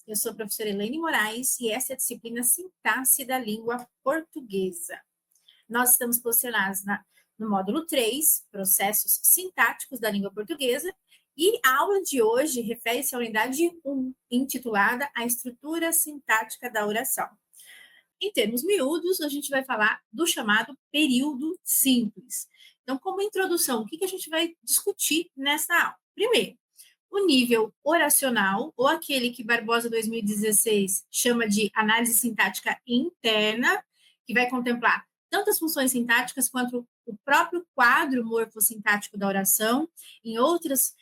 Eu sou a professora Elaine Moraes e essa é a disciplina Sintaxe da Língua Portuguesa. Nós estamos posicionados no módulo 3, Processos Sintáticos da Língua Portuguesa, e a aula de hoje refere-se à unidade 1, intitulada A Estrutura Sintática da Oração. Em termos miúdos, a gente vai falar do chamado período simples. Então, como introdução, o que a gente vai discutir nessa aula? Primeiro, o nível oracional, ou aquele que Barbosa 2016 chama de análise sintática interna, que vai contemplar tanto as funções sintáticas quanto o próprio quadro morfossintático da oração. Em outros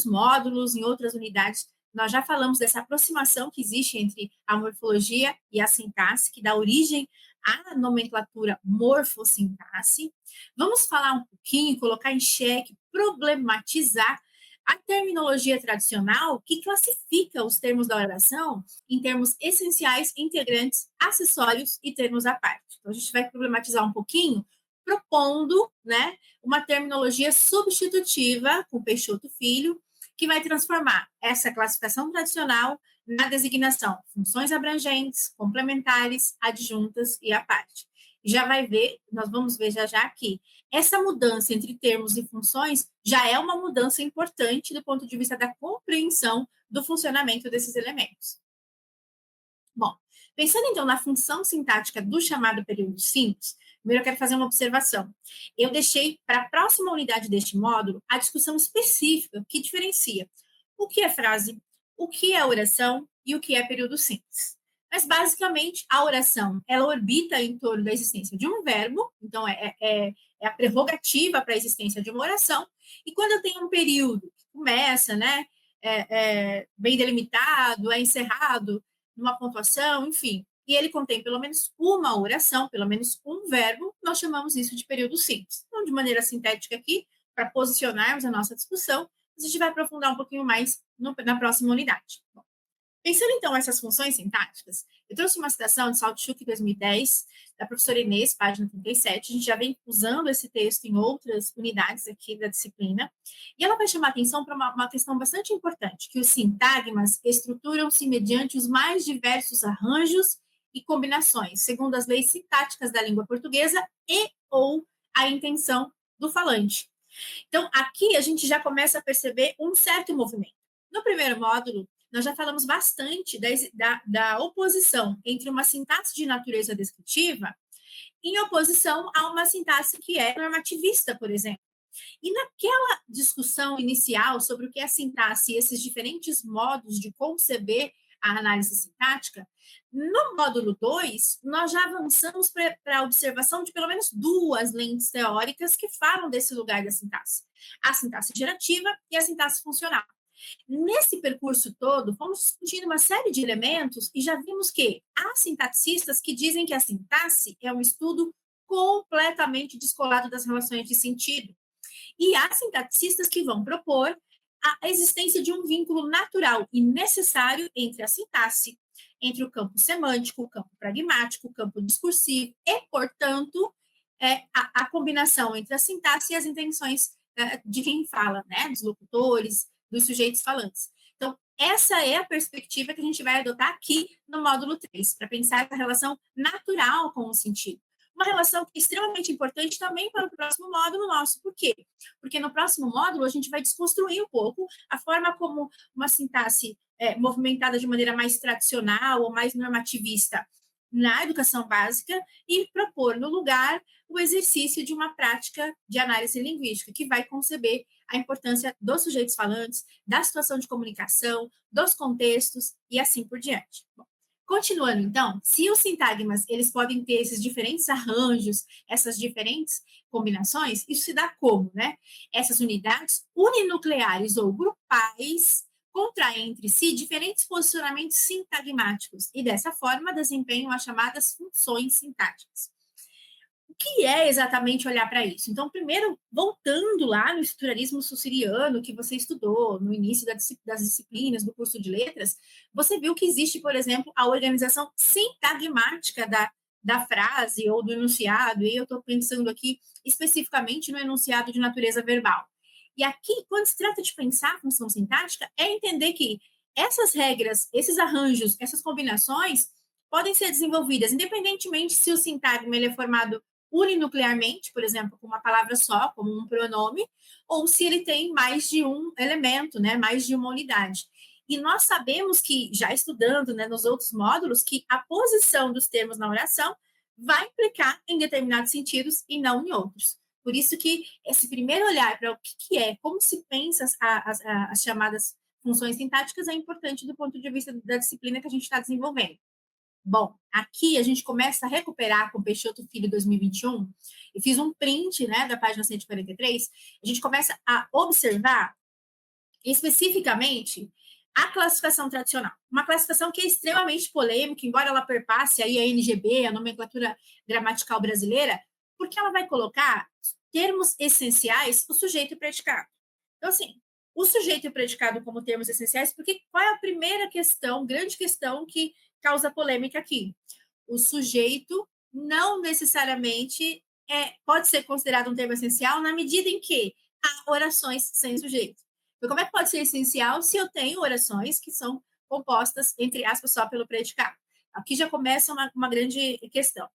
módulos, em outras unidades, nós já falamos dessa aproximação que existe entre a morfologia e a sintaxe, que dá origem à nomenclatura morfossintaxe. Vamos falar um pouquinho, colocar em xeque, problematizar a terminologia tradicional que classifica os termos da oração em termos essenciais, integrantes, acessórios e termos à parte. Então, a gente vai problematizar um pouquinho, propondo, né, uma terminologia substitutiva com Peixoto Filho, que vai transformar essa classificação tradicional na designação funções abrangentes, complementares, adjuntas e à parte. Já vai ver, nós vamos ver já que essa mudança entre termos e funções já é uma mudança importante do ponto de vista da compreensão do funcionamento desses elementos. Bom, pensando então na função sintática do chamado período simples, primeiro eu quero fazer uma observação. Eu deixei para a próxima unidade deste módulo a discussão específica que diferencia o que é frase, o que é oração e o que é período simples. Mas, basicamente, a oração, ela orbita em torno da existência de um verbo, então é a prerrogativa para a existência de uma oração, e quando eu tenho um período que começa, né, bem delimitado, é encerrado, numa pontuação, enfim, e ele contém pelo menos uma oração, pelo menos um verbo, nós chamamos isso de período simples. Então, de maneira sintética aqui, para posicionarmos a nossa discussão, a gente vai aprofundar um pouquinho mais na próxima unidade. Bom, pensando, então, nessas funções sintáticas, eu trouxe uma citação de Saltchuk, 2010, da professora Inês, página 37. A gente já vem usando esse texto em outras unidades aqui da disciplina. E ela vai chamar atenção para uma questão bastante importante, que os sintagmas estruturam-se mediante os mais diversos arranjos e combinações, segundo as leis sintáticas da língua portuguesa e ou a intenção do falante. Então, aqui a gente já começa a perceber um certo movimento. No primeiro módulo, nós já falamos bastante da oposição entre uma sintaxe de natureza descritiva em oposição a uma sintaxe que é normativista, por exemplo. E naquela discussão inicial sobre o que é sintaxe e esses diferentes modos de conceber a análise sintática, no módulo 2, nós já avançamos para a observação de pelo menos duas lentes teóricas que falam desse lugar da sintaxe. A sintaxe gerativa e a sintaxe funcional. Nesse percurso todo, fomos discutindo uma série de elementos e já vimos que há sintaxistas que dizem que a sintaxe é um estudo completamente descolado das relações de sentido. E há sintaxistas que vão propor a existência de um vínculo natural e necessário entre a sintaxe, entre o campo semântico, o campo pragmático, o campo discursivo e, portanto, a combinação entre a sintaxe e as intenções de quem fala, né, dos locutores, dos sujeitos falantes. Então, essa é a perspectiva que a gente vai adotar aqui no módulo 3, para pensar essa relação natural com o sentido. Uma relação que é extremamente importante também para o próximo módulo nosso. Por quê? Porque no próximo módulo a gente vai desconstruir um pouco a forma como uma sintaxe movimentada de maneira mais tradicional ou mais normativista na educação básica e propor no lugar o exercício de uma prática de análise linguística que vai conceber a importância dos sujeitos falantes, da situação de comunicação, dos contextos e assim por diante. Bom, continuando, então, se os sintagmas eles podem ter esses diferentes arranjos, essas diferentes combinações, isso se dá como, né? Essas unidades uninucleares ou grupais contraem entre si diferentes posicionamentos sintagmáticos e, dessa forma, desempenham as chamadas funções sintáticas. O que é exatamente olhar para isso? Então, primeiro, voltando lá no estruturalismo sussiriano que você estudou no início das disciplinas do curso de letras, você viu que existe, por exemplo, a organização sintagmática da frase ou do enunciado, e eu estou pensando aqui especificamente no enunciado de natureza verbal. E aqui, quando se trata de pensar a função sintática, é entender que essas regras, esses arranjos, essas combinações podem ser desenvolvidas independentemente se o sintagma ele é formado uninuclearmente, por exemplo, com uma palavra só, como um pronome, ou se ele tem mais de um elemento, né, mais de uma unidade. E nós sabemos que, já estudando, né, nos outros módulos, que a posição dos termos na oração vai implicar em determinados sentidos e não em outros. Por isso que esse primeiro olhar para o que é, como se pensa as chamadas funções sintáticas é importante do ponto de vista da disciplina que a gente está desenvolvendo. Bom, aqui a gente começa a recuperar com Peixoto Filho 2021. Eu fiz um print, né, da página 143. A gente começa a observar especificamente a classificação tradicional. Uma classificação que é extremamente polêmica, embora ela perpasse aí a NGB, a nomenclatura gramatical brasileira, porque ela vai colocar termos essenciais, o sujeito e o predicado. Então, assim, o sujeito e o predicado como termos essenciais, porque qual é a primeira questão, grande questão que causa polêmica aqui? O sujeito não necessariamente pode ser considerado um termo essencial na medida em que há orações sem sujeito. Então, como é que pode ser essencial se eu tenho orações que são compostas, entre aspas, só pelo predicado? Aqui já começa uma grande questão.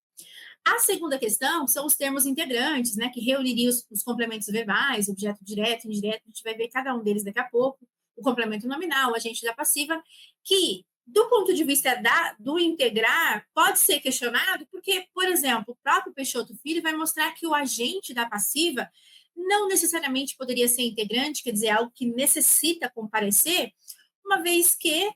A segunda questão são os termos integrantes, né, que reuniriam os complementos verbais, objeto direto, indireto, a gente vai ver cada um deles daqui a pouco, o complemento nominal, o agente da passiva, que, do ponto de vista do integrar, pode ser questionado, porque, por exemplo, o próprio Peixoto Filho vai mostrar que o agente da passiva não necessariamente poderia ser integrante, quer dizer, algo que necessita comparecer, uma vez que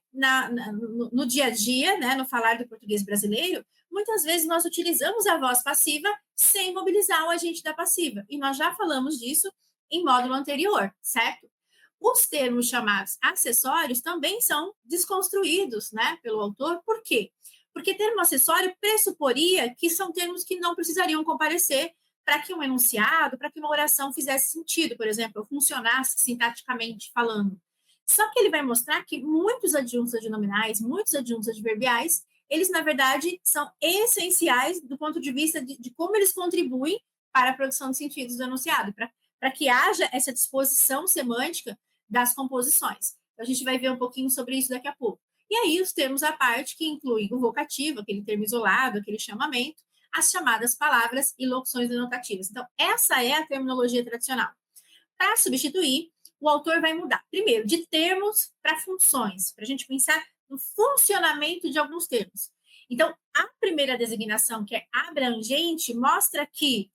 no dia a dia, né, no falar do português brasileiro, muitas vezes nós utilizamos a voz passiva sem mobilizar o agente da passiva. E nós já falamos disso em módulo anterior, certo? Os termos chamados acessórios também são desconstruídos, né, pelo autor. Por quê? Porque termo acessório pressuporia que são termos que não precisariam comparecer para que um enunciado, para que uma oração fizesse sentido, por exemplo, funcionasse sintaticamente falando. Só que ele vai mostrar que muitos adjuntos adnominais, muitos adjuntos adverbiais, eles, na verdade, são essenciais do ponto de vista de como eles contribuem para a produção de sentidos do enunciado, para que haja essa disposição semântica das composições. Então, a gente vai ver um pouquinho sobre isso daqui a pouco. E aí, os termos à parte, que incluem o vocativo, aquele termo isolado, aquele chamamento, as chamadas palavras e locuções denotativas. Então, essa é a terminologia tradicional. Para substituir, o autor vai mudar, primeiro, de termos para funções, para a gente pensar no funcionamento de alguns termos. Então, a primeira designação, que é abrangente, mostra que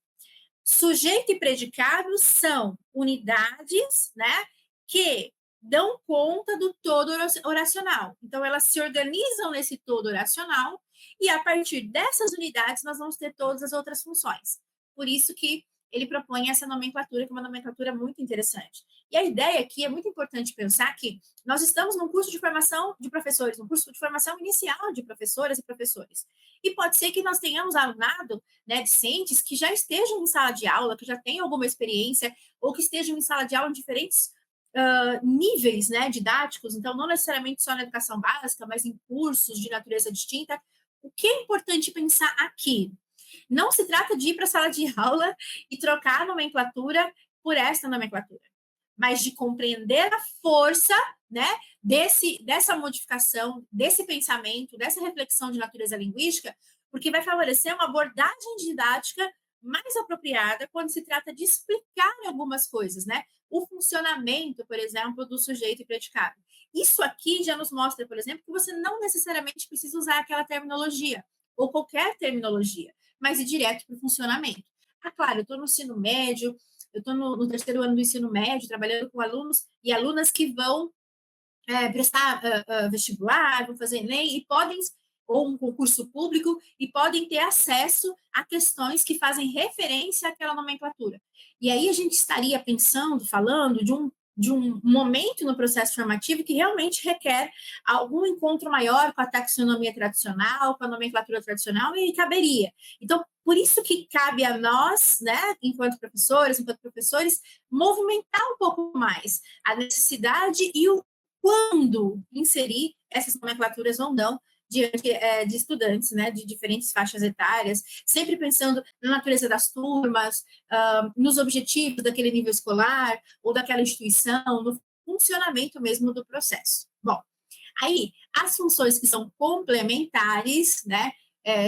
sujeito e predicado são unidades, né, que dão conta do todo oracional. Então, elas se organizam nesse todo oracional e, a partir dessas unidades, nós vamos ter todas as outras funções. Por isso que ele propõe essa nomenclatura, que é uma nomenclatura muito interessante. E a ideia aqui é muito importante pensar que nós estamos num curso de formação de professores, um curso de formação inicial de professoras e professores. E pode ser que nós tenhamos alunado, né, discentes que já estejam em sala de aula, que já tenham alguma experiência, ou que estejam em sala de aula em diferentes níveis, né, didáticos, então não necessariamente só na educação básica, mas em cursos de natureza distinta. O que é importante pensar aqui? Não se trata de ir para a sala de aula e trocar a nomenclatura por esta nomenclatura, mas de compreender a força, né, dessa modificação, desse pensamento, dessa reflexão de natureza linguística, porque vai favorecer uma abordagem didática mais apropriada quando se trata de explicar algumas coisas, né? O funcionamento, por exemplo, do sujeito e predicado. Isso aqui já nos mostra, por exemplo, que você não necessariamente precisa usar aquela terminologia, ou qualquer terminologia, mas ir direto para o funcionamento. Ah, claro, eu estou no ensino médio, eu estou no terceiro ano do ensino médio, trabalhando com alunos e alunas que vão prestar vestibular, vão fazer Enem e podem, ou um concurso público, e podem ter acesso a questões que fazem referência àquela nomenclatura. E aí a gente estaria pensando, falando de um momento no processo formativo que realmente requer algum encontro maior com a taxonomia tradicional, com a nomenclatura tradicional, e caberia. Então, por isso que cabe a nós, né, enquanto professores, movimentar um pouco mais a necessidade e o quando inserir essas nomenclaturas ou não diante de estudantes, né, de diferentes faixas etárias, sempre pensando na natureza das turmas, nos objetivos daquele nível escolar ou daquela instituição, no funcionamento mesmo do processo. Bom, Aí, as funções que são complementares, né,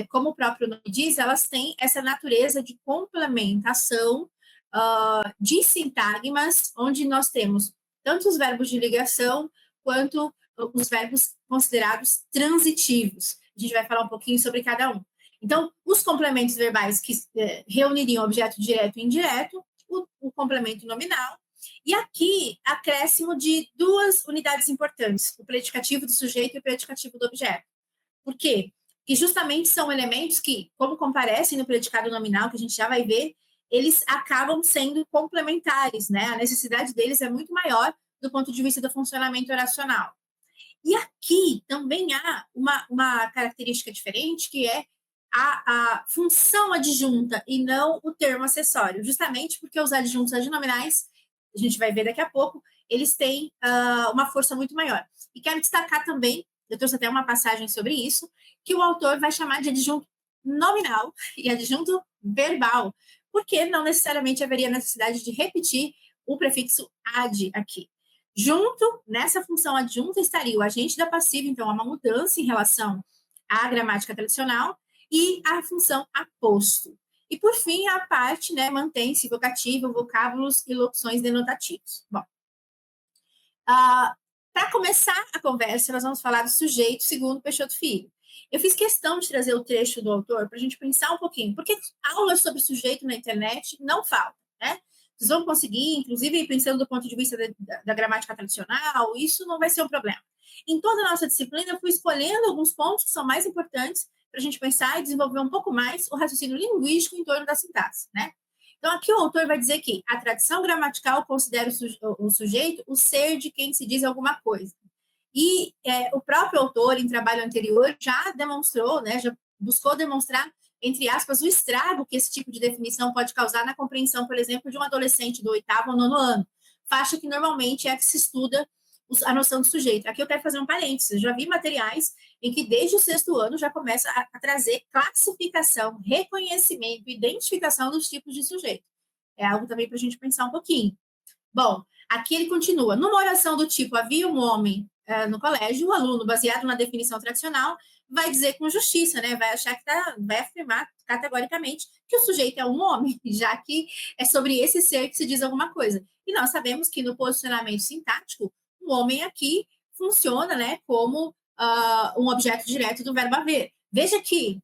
como o próprio nome diz, elas têm essa natureza de complementação de sintagmas, onde nós temos tanto os verbos de ligação quanto os verbos considerados transitivos. A gente vai falar um pouquinho sobre cada um. Então, os complementos verbais que reuniriam objeto direto e indireto, o complemento nominal, e aqui, acréscimo de duas unidades importantes, o predicativo do sujeito e o predicativo do objeto. Por quê? Porque justamente são elementos que, como comparecem no predicado nominal, que a gente já vai ver, eles acabam sendo complementares, né? A necessidade deles é muito maior do ponto de vista do funcionamento oracional. E aqui também há uma característica diferente, que é a função adjunta e não o termo acessório, justamente porque os adjuntos adnominais, a gente vai ver daqui a pouco, eles têm uma força muito maior. E quero destacar também, eu trouxe até uma passagem sobre isso, que o autor vai chamar de adjunto nominal e adjunto verbal, porque não necessariamente haveria necessidade de repetir o prefixo ad aqui. Junto, nessa função adjunta, estaria o agente da passiva, então, há uma mudança em relação à gramática tradicional, e a função aposto. E, por fim, a parte, né, mantém-se vocativo, vocábulos e locuções denotativos. Bom, para começar a conversa, nós vamos falar do sujeito segundo Peixoto Filho. Eu fiz questão de trazer o trecho do autor para a gente pensar um pouquinho, porque aulas sobre sujeito na internet não faltam, né? Vocês vão conseguir, inclusive pensando do ponto de vista da gramática tradicional, isso não vai ser um problema. Em toda a nossa disciplina, eu fui escolhendo alguns pontos que são mais importantes para a gente pensar e desenvolver um pouco mais o raciocínio linguístico em torno da sintaxe, né? Então, aqui o autor vai dizer que a tradição gramatical considera o sujeito o ser de quem se diz alguma coisa. E o próprio autor, em trabalho anterior, já demonstrou, né, já buscou demonstrar, entre aspas, o estrago que esse tipo de definição pode causar na compreensão, por exemplo, de um adolescente do 8º ou 9º ano, faixa que normalmente é a que se estuda a noção do sujeito. Aqui eu quero fazer um parênteses, eu já vi materiais em que desde o 6º ano já começa a trazer classificação, reconhecimento, identificação dos tipos de sujeito. É algo também para a gente pensar um pouquinho. Bom, aqui ele continua. Numa oração do tipo, havia um homem no colégio, o aluno, baseado na definição tradicional, vai dizer com justiça, né? Vai achar que vai afirmar categoricamente que o sujeito é um homem, já que é sobre esse ser que se diz alguma coisa. E nós sabemos que no posicionamento sintático, o homem aqui funciona, né, como um objeto direto do verbo haver. Veja que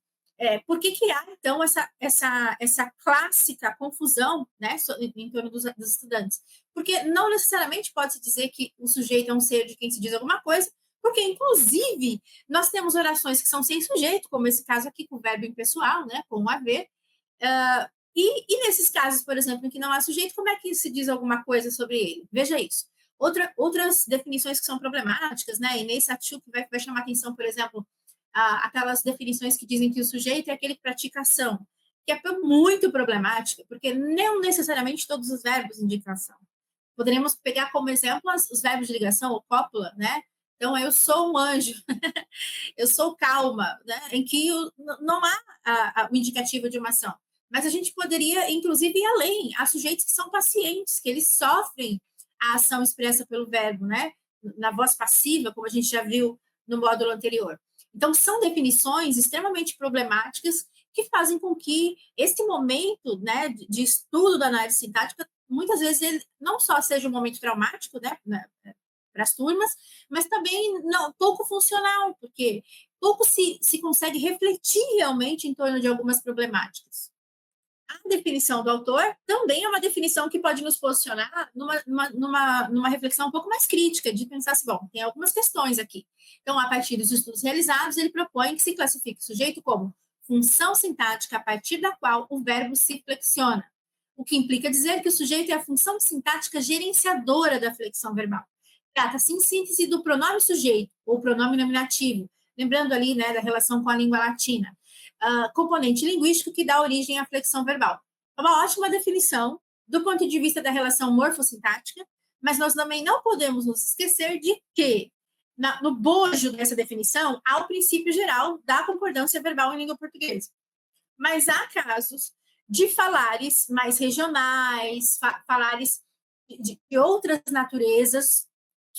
por que há, então, essa clássica confusão, né, em torno dos estudantes? Porque não necessariamente pode-se dizer que o sujeito é um ser de quem se diz alguma coisa, porque, inclusive, nós temos orações que são sem sujeito, como esse caso aqui com o verbo impessoal, né, com o haver, e nesses casos, por exemplo, em que não há sujeito, como é que se diz alguma coisa sobre ele? Veja isso. Outras definições que são problemáticas, né, Inês Satchuk vai chamar atenção, por exemplo, aquelas definições que dizem que o sujeito é aquele que pratica ação, que é muito problemática, porque não necessariamente todos os verbos indicam ação. Poderíamos pegar como exemplo os verbos de ligação, ou cópula, né? Então, eu sou um anjo, eu sou calma, né? Em que não há o indicativo de uma ação. Mas a gente poderia, inclusive, ir além. Há sujeitos que são pacientes, que eles sofrem a ação expressa pelo verbo, né? Na voz passiva, como a gente já viu no módulo anterior. Então, são definições extremamente problemáticas que fazem com que este momento, né, de estudo da análise sintática, muitas vezes ele não só seja um momento traumático, né, para as turmas, mas também pouco funcional, porque pouco se consegue refletir realmente em torno de algumas problemáticas. A definição do autor também é uma definição que pode nos posicionar numa reflexão um pouco mais crítica, de pensar assim, bom, tem algumas questões aqui. Então, a partir dos estudos realizados, ele propõe que se classifique o sujeito como função sintática a partir da qual o verbo se flexiona, o que implica dizer que o sujeito é a função sintática gerenciadora da flexão verbal. Trata-se, em síntese, do pronome sujeito, ou pronome nominativo, lembrando ali, né, da relação com a língua latina, componente linguístico que dá origem à flexão verbal. É uma ótima definição do ponto de vista da relação morfossintática, mas nós também não podemos nos esquecer de que, no bojo dessa definição, há o princípio geral da concordância verbal em língua portuguesa. Mas há casos de falares mais regionais, falares de outras naturezas,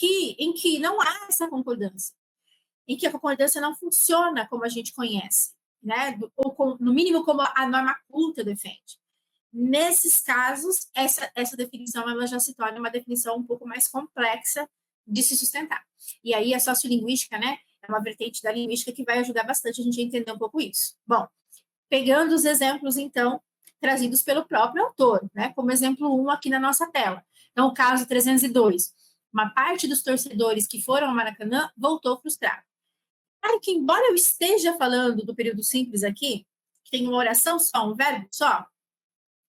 em que não há essa concordância. em que a concordância não funciona como a gente conhece, né? Ou no mínimo como a norma culta defende. Nesses casos, essa definição ela já se torna uma definição um pouco mais complexa de se sustentar. E aí a sociolinguística, né, é uma vertente da linguística que vai ajudar bastante a gente a entender um pouco isso. Bom, pegando os exemplos, então, trazidos pelo próprio autor, né, como exemplo 1 aqui na nossa tela. Então, o caso 302. Uma parte dos torcedores que foram ao Maracanã voltou frustrado. Claro que, embora eu esteja falando do período simples aqui, que tem uma oração só, um verbo só,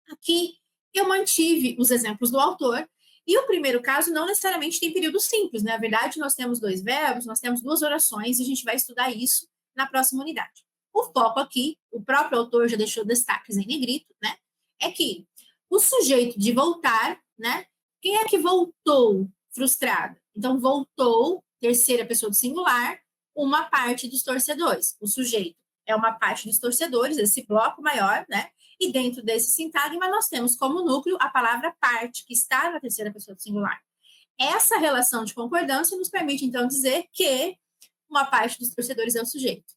aqui eu mantive os exemplos do autor, e o primeiro caso não necessariamente tem período simples, né? Na verdade, nós temos 2 verbos, nós temos 2 orações, e a gente vai estudar isso na próxima unidade. O foco aqui, o próprio autor já deixou destaques em negrito, né? É que o sujeito de voltar, né? Quem é que voltou frustrado? Então, voltou, terceira pessoa do singular, uma parte dos torcedores. O sujeito é uma parte dos torcedores, esse bloco maior, né? E dentro desse sintagma, nós temos como núcleo a palavra parte, que está na terceira pessoa do singular. Essa relação de concordância nos permite, então, dizer que uma parte dos torcedores é o sujeito.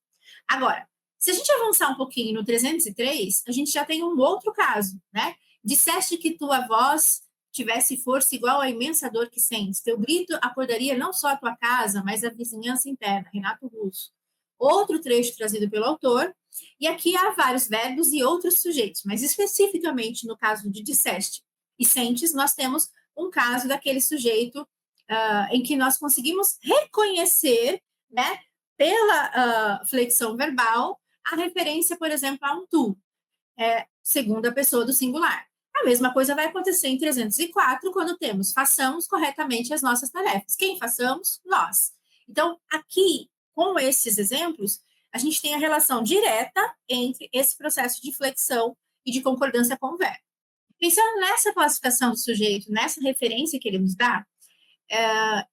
Agora, se a gente avançar um pouquinho no 303, a gente já tem um outro caso, né? Disseste que tua voz tivesse força igual à imensa dor que sentes. Teu grito acordaria não só a tua casa, mas a vizinhança interna. Renato Russo. Outro trecho trazido pelo autor. E aqui há vários verbos e outros sujeitos, mas especificamente no caso de disseste e sentes, nós temos um caso daquele sujeito em que nós conseguimos reconhecer, né, pela flexão verbal, a referência, por exemplo, a um tu, segunda pessoa do singular. A mesma coisa vai acontecer em 304, quando temos façamos corretamente as nossas tarefas. Quem façamos? Nós. Então, aqui, com esses exemplos, a gente tem a relação direta entre esse processo de flexão e de concordância com o verbo. Pensando nessa classificação do sujeito, nessa referência que ele nos dá,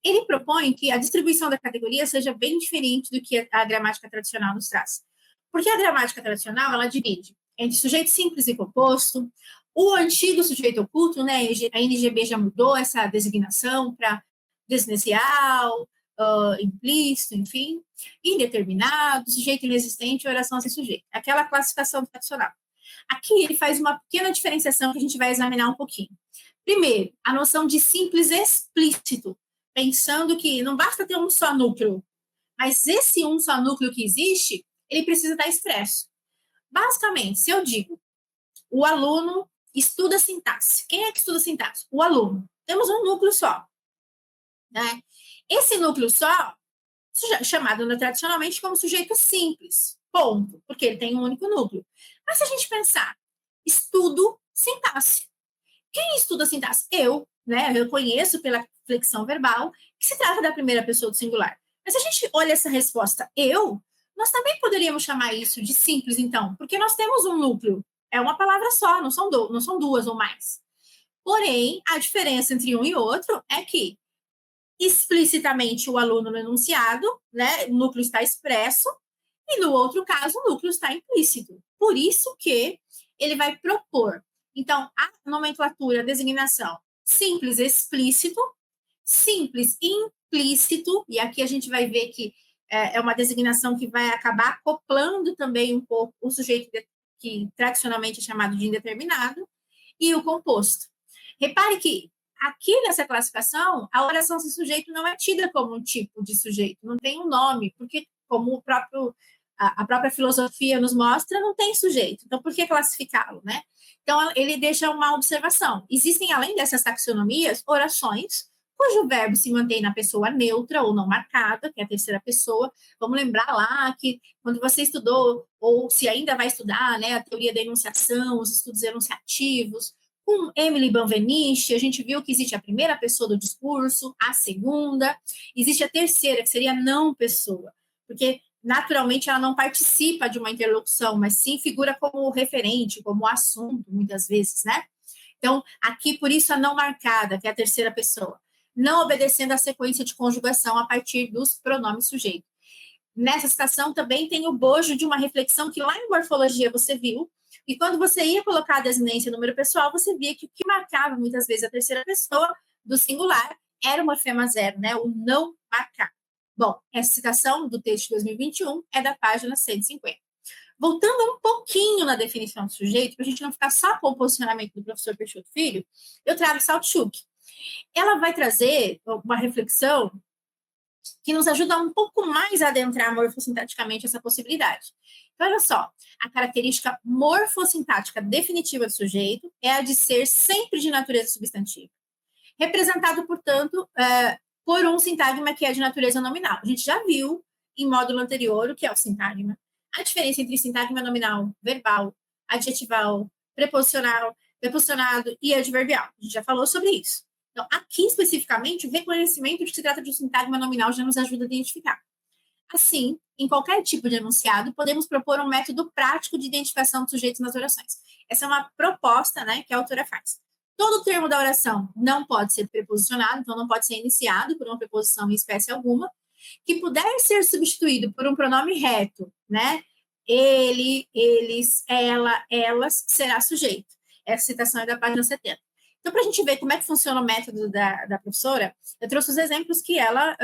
ele propõe que a distribuição da categoria seja bem diferente do que a gramática tradicional nos traz. Porque a gramática tradicional, ela divide entre sujeito simples e composto, o antigo sujeito oculto, né, a NGB já mudou essa designação para desinicial, implícito, enfim, indeterminado, sujeito inexistente, oração sem sujeito. Aquela classificação tradicional. Aqui ele faz uma pequena diferenciação que a gente vai examinar um pouquinho. Primeiro, a noção de simples explícito, pensando que não basta ter um só núcleo, mas esse um só núcleo que existe, ele precisa estar expresso. Basicamente, se eu digo, o aluno estuda sintaxe. Quem é que estuda sintaxe? O aluno. Temos um núcleo só. Né? Esse núcleo só, chamado tradicionalmente como sujeito simples, ponto, porque ele tem um único núcleo. Mas se a gente pensar, estudo sintaxe. Quem estuda sintaxe? Eu, né? Eu conheço pela flexão verbal que se trata da primeira pessoa do singular. Mas se a gente olha essa resposta, eu, nós também poderíamos chamar isso de simples, então, porque nós temos um núcleo. É uma palavra só, não são duas ou mais. Porém, a diferença entre um e outro é que explicitamente o aluno no enunciado, né, o núcleo está expresso, e no outro caso o núcleo está implícito. Por isso que ele vai propor. Então, a nomenclatura, a designação simples explícito, simples implícito, e aqui a gente vai ver que é uma designação que vai acabar acoplando também um pouco o sujeito que tradicionalmente é chamado de indeterminado, e o composto. Repare que aqui nessa classificação, a oração sem sujeito não é tida como um tipo de sujeito, não tem um nome, porque como a própria filosofia nos mostra, não tem sujeito. Então, por que classificá-lo, né? Então, ele deixa uma observação. Existem, além dessas taxonomias, orações cujo verbo se mantém na pessoa neutra ou não marcada, que é a terceira pessoa. Vamos lembrar lá que quando você estudou, ou se ainda vai estudar, né, a teoria da enunciação, os estudos enunciativos, com Emily Benveniste, a gente viu que existe a primeira pessoa do discurso, a segunda, existe a terceira, que seria a não pessoa, porque naturalmente ela não participa de uma interlocução, mas sim figura como referente, como assunto, muitas vezes, né? Então, aqui, por isso, a não marcada, que é a terceira pessoa, não obedecendo à sequência de conjugação a partir dos pronomes sujeito. Nessa citação também tem o bojo de uma reflexão que lá em morfologia você viu, e quando você ia colocar a desinência número pessoal, você via que o que marcava muitas vezes a terceira pessoa do singular era o morfema zero, né? O não marcar. Bom, essa citação do texto de 2021 é da página 150. Voltando um pouquinho na definição do sujeito, para a gente não ficar só com o posicionamento do professor Peixoto Filho, eu trago Saltchuk. Ela vai trazer uma reflexão que nos ajuda um pouco mais a adentrar morfossintaticamente essa possibilidade. Então, olha só, a característica morfossintática definitiva do sujeito é a de ser sempre de natureza substantiva, representado, portanto, por um sintagma que é de natureza nominal. A gente já viu em módulo anterior o que é o sintagma. A diferença entre sintagma nominal, verbal, adjetival, preposicional, preposicionado e adverbial. A gente já falou sobre isso. Então, aqui especificamente, o reconhecimento de que se trata de um sintagma nominal já nos ajuda a identificar. Assim, em qualquer tipo de enunciado, podemos propor um método prático de identificação dos sujeitos nas orações. Essa é uma proposta, né, que a autora faz. Todo termo da oração não pode ser preposicionado, então não pode ser iniciado por uma preposição em espécie alguma, que puder ser substituído por um pronome reto, né? Ele, eles, ela, elas, será sujeito. Essa citação é da página 70. Então, para a gente ver como é que funciona o método da professora, eu trouxe os exemplos que ela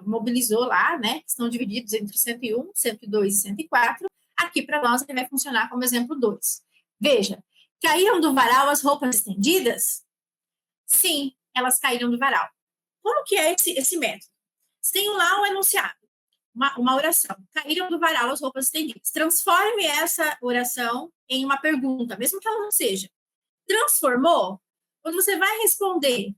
mobilizou lá, né? Que estão divididos entre 101, 102 e 104. Aqui, para nós, ele vai funcionar como exemplo 2. Veja, caíram do varal as roupas estendidas? Sim, elas caíram do varal. Como que é esse método? Você tem lá um enunciado, uma oração. Caíram do varal as roupas estendidas. Transforme essa oração em uma pergunta, mesmo que ela não seja. Transformou? Quando você vai responder,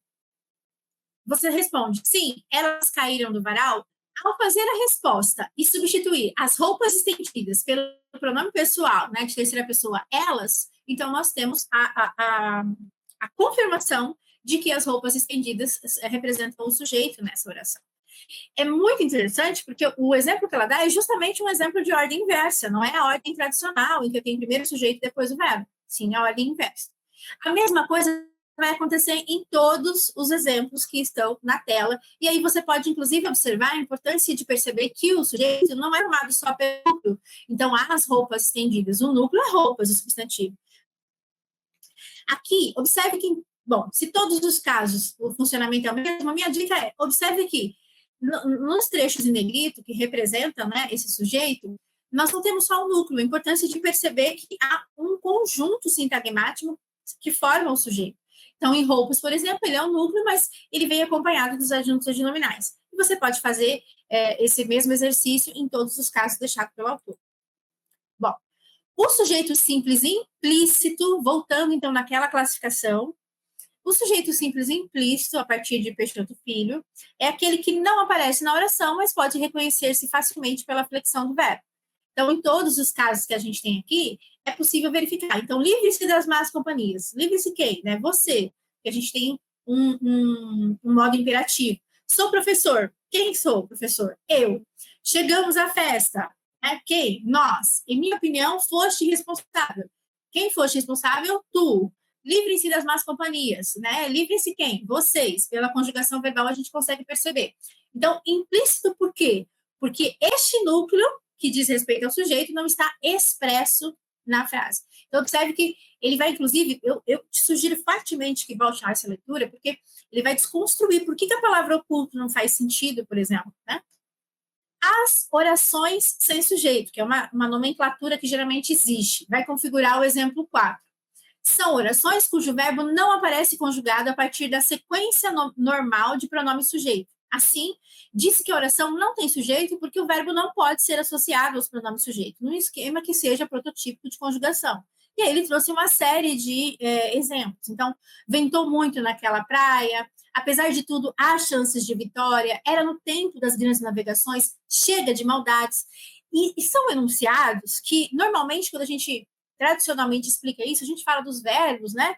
você responde, sim, elas caíram do varal. Ao fazer a resposta e substituir as roupas estendidas pelo pronome pessoal, né, de terceira pessoa, elas, então nós temos a confirmação de que as roupas estendidas representam o sujeito nessa oração. É muito interessante, porque o exemplo que ela dá é justamente um exemplo de ordem inversa, não é a ordem tradicional, em que eu tenho primeiro o sujeito e depois o verbo. Sim, a ordem inversa. A mesma coisa vai acontecer em todos os exemplos que estão na tela, e aí você pode, inclusive, observar a importância de perceber que o sujeito não é formado só pelo núcleo. Então, há as roupas estendidas. O núcleo é roupas, o substantivo. Aqui, observe que, bom, se todos os casos o funcionamento é o mesmo, a minha dica é, observe que nos trechos em negrito, que representam, né, esse sujeito, nós não temos só o núcleo, a importância de perceber que há um conjunto sintagmático que forma o sujeito. Então, em roupas, por exemplo, ele é um núcleo, mas ele vem acompanhado dos adjuntos adnominais. E você pode fazer esse mesmo exercício em todos os casos deixados pelo autor. Bom, o sujeito simples implícito, voltando então naquela classificação, o sujeito simples implícito, a partir de Peixoto Filho, é aquele que não aparece na oração, mas pode reconhecer-se facilmente pela flexão do verbo. Então, em todos os casos que a gente tem aqui, é possível verificar. Então, livre-se das más companhias. Livre-se quem? Né? Você. Que a gente tem um modo imperativo. Sou professor. Quem sou, professor? Eu. Chegamos à festa. Quem? Nós. Em minha opinião, foste responsável. Quem foste responsável? Tu. Livrem-se das más companhias, né? Livrem-se quem? Vocês. Pela conjugação verbal a gente consegue perceber. Então, implícito por quê? Porque este núcleo que diz respeito ao sujeito não está expresso na frase. Então, observe que ele vai, inclusive, eu te sugiro fortemente que volte a essa leitura, porque ele vai desconstruir por que a palavra oculto não faz sentido, por exemplo, né? As orações sem sujeito, que é uma nomenclatura que geralmente existe, vai configurar o exemplo 4. São orações cujo verbo não aparece conjugado a partir da sequência normal de pronome sujeito. Assim, disse que a oração não tem sujeito porque o verbo não pode ser associado aos pronomes sujeito, num esquema que seja prototípico de conjugação. E aí ele trouxe uma série de exemplos. Então, ventou muito naquela praia, apesar de tudo, há chances de vitória, era no tempo das grandes navegações, chega de maldades. E são enunciados que, normalmente, quando a gente tradicionalmente explica isso, a gente fala dos verbos, né?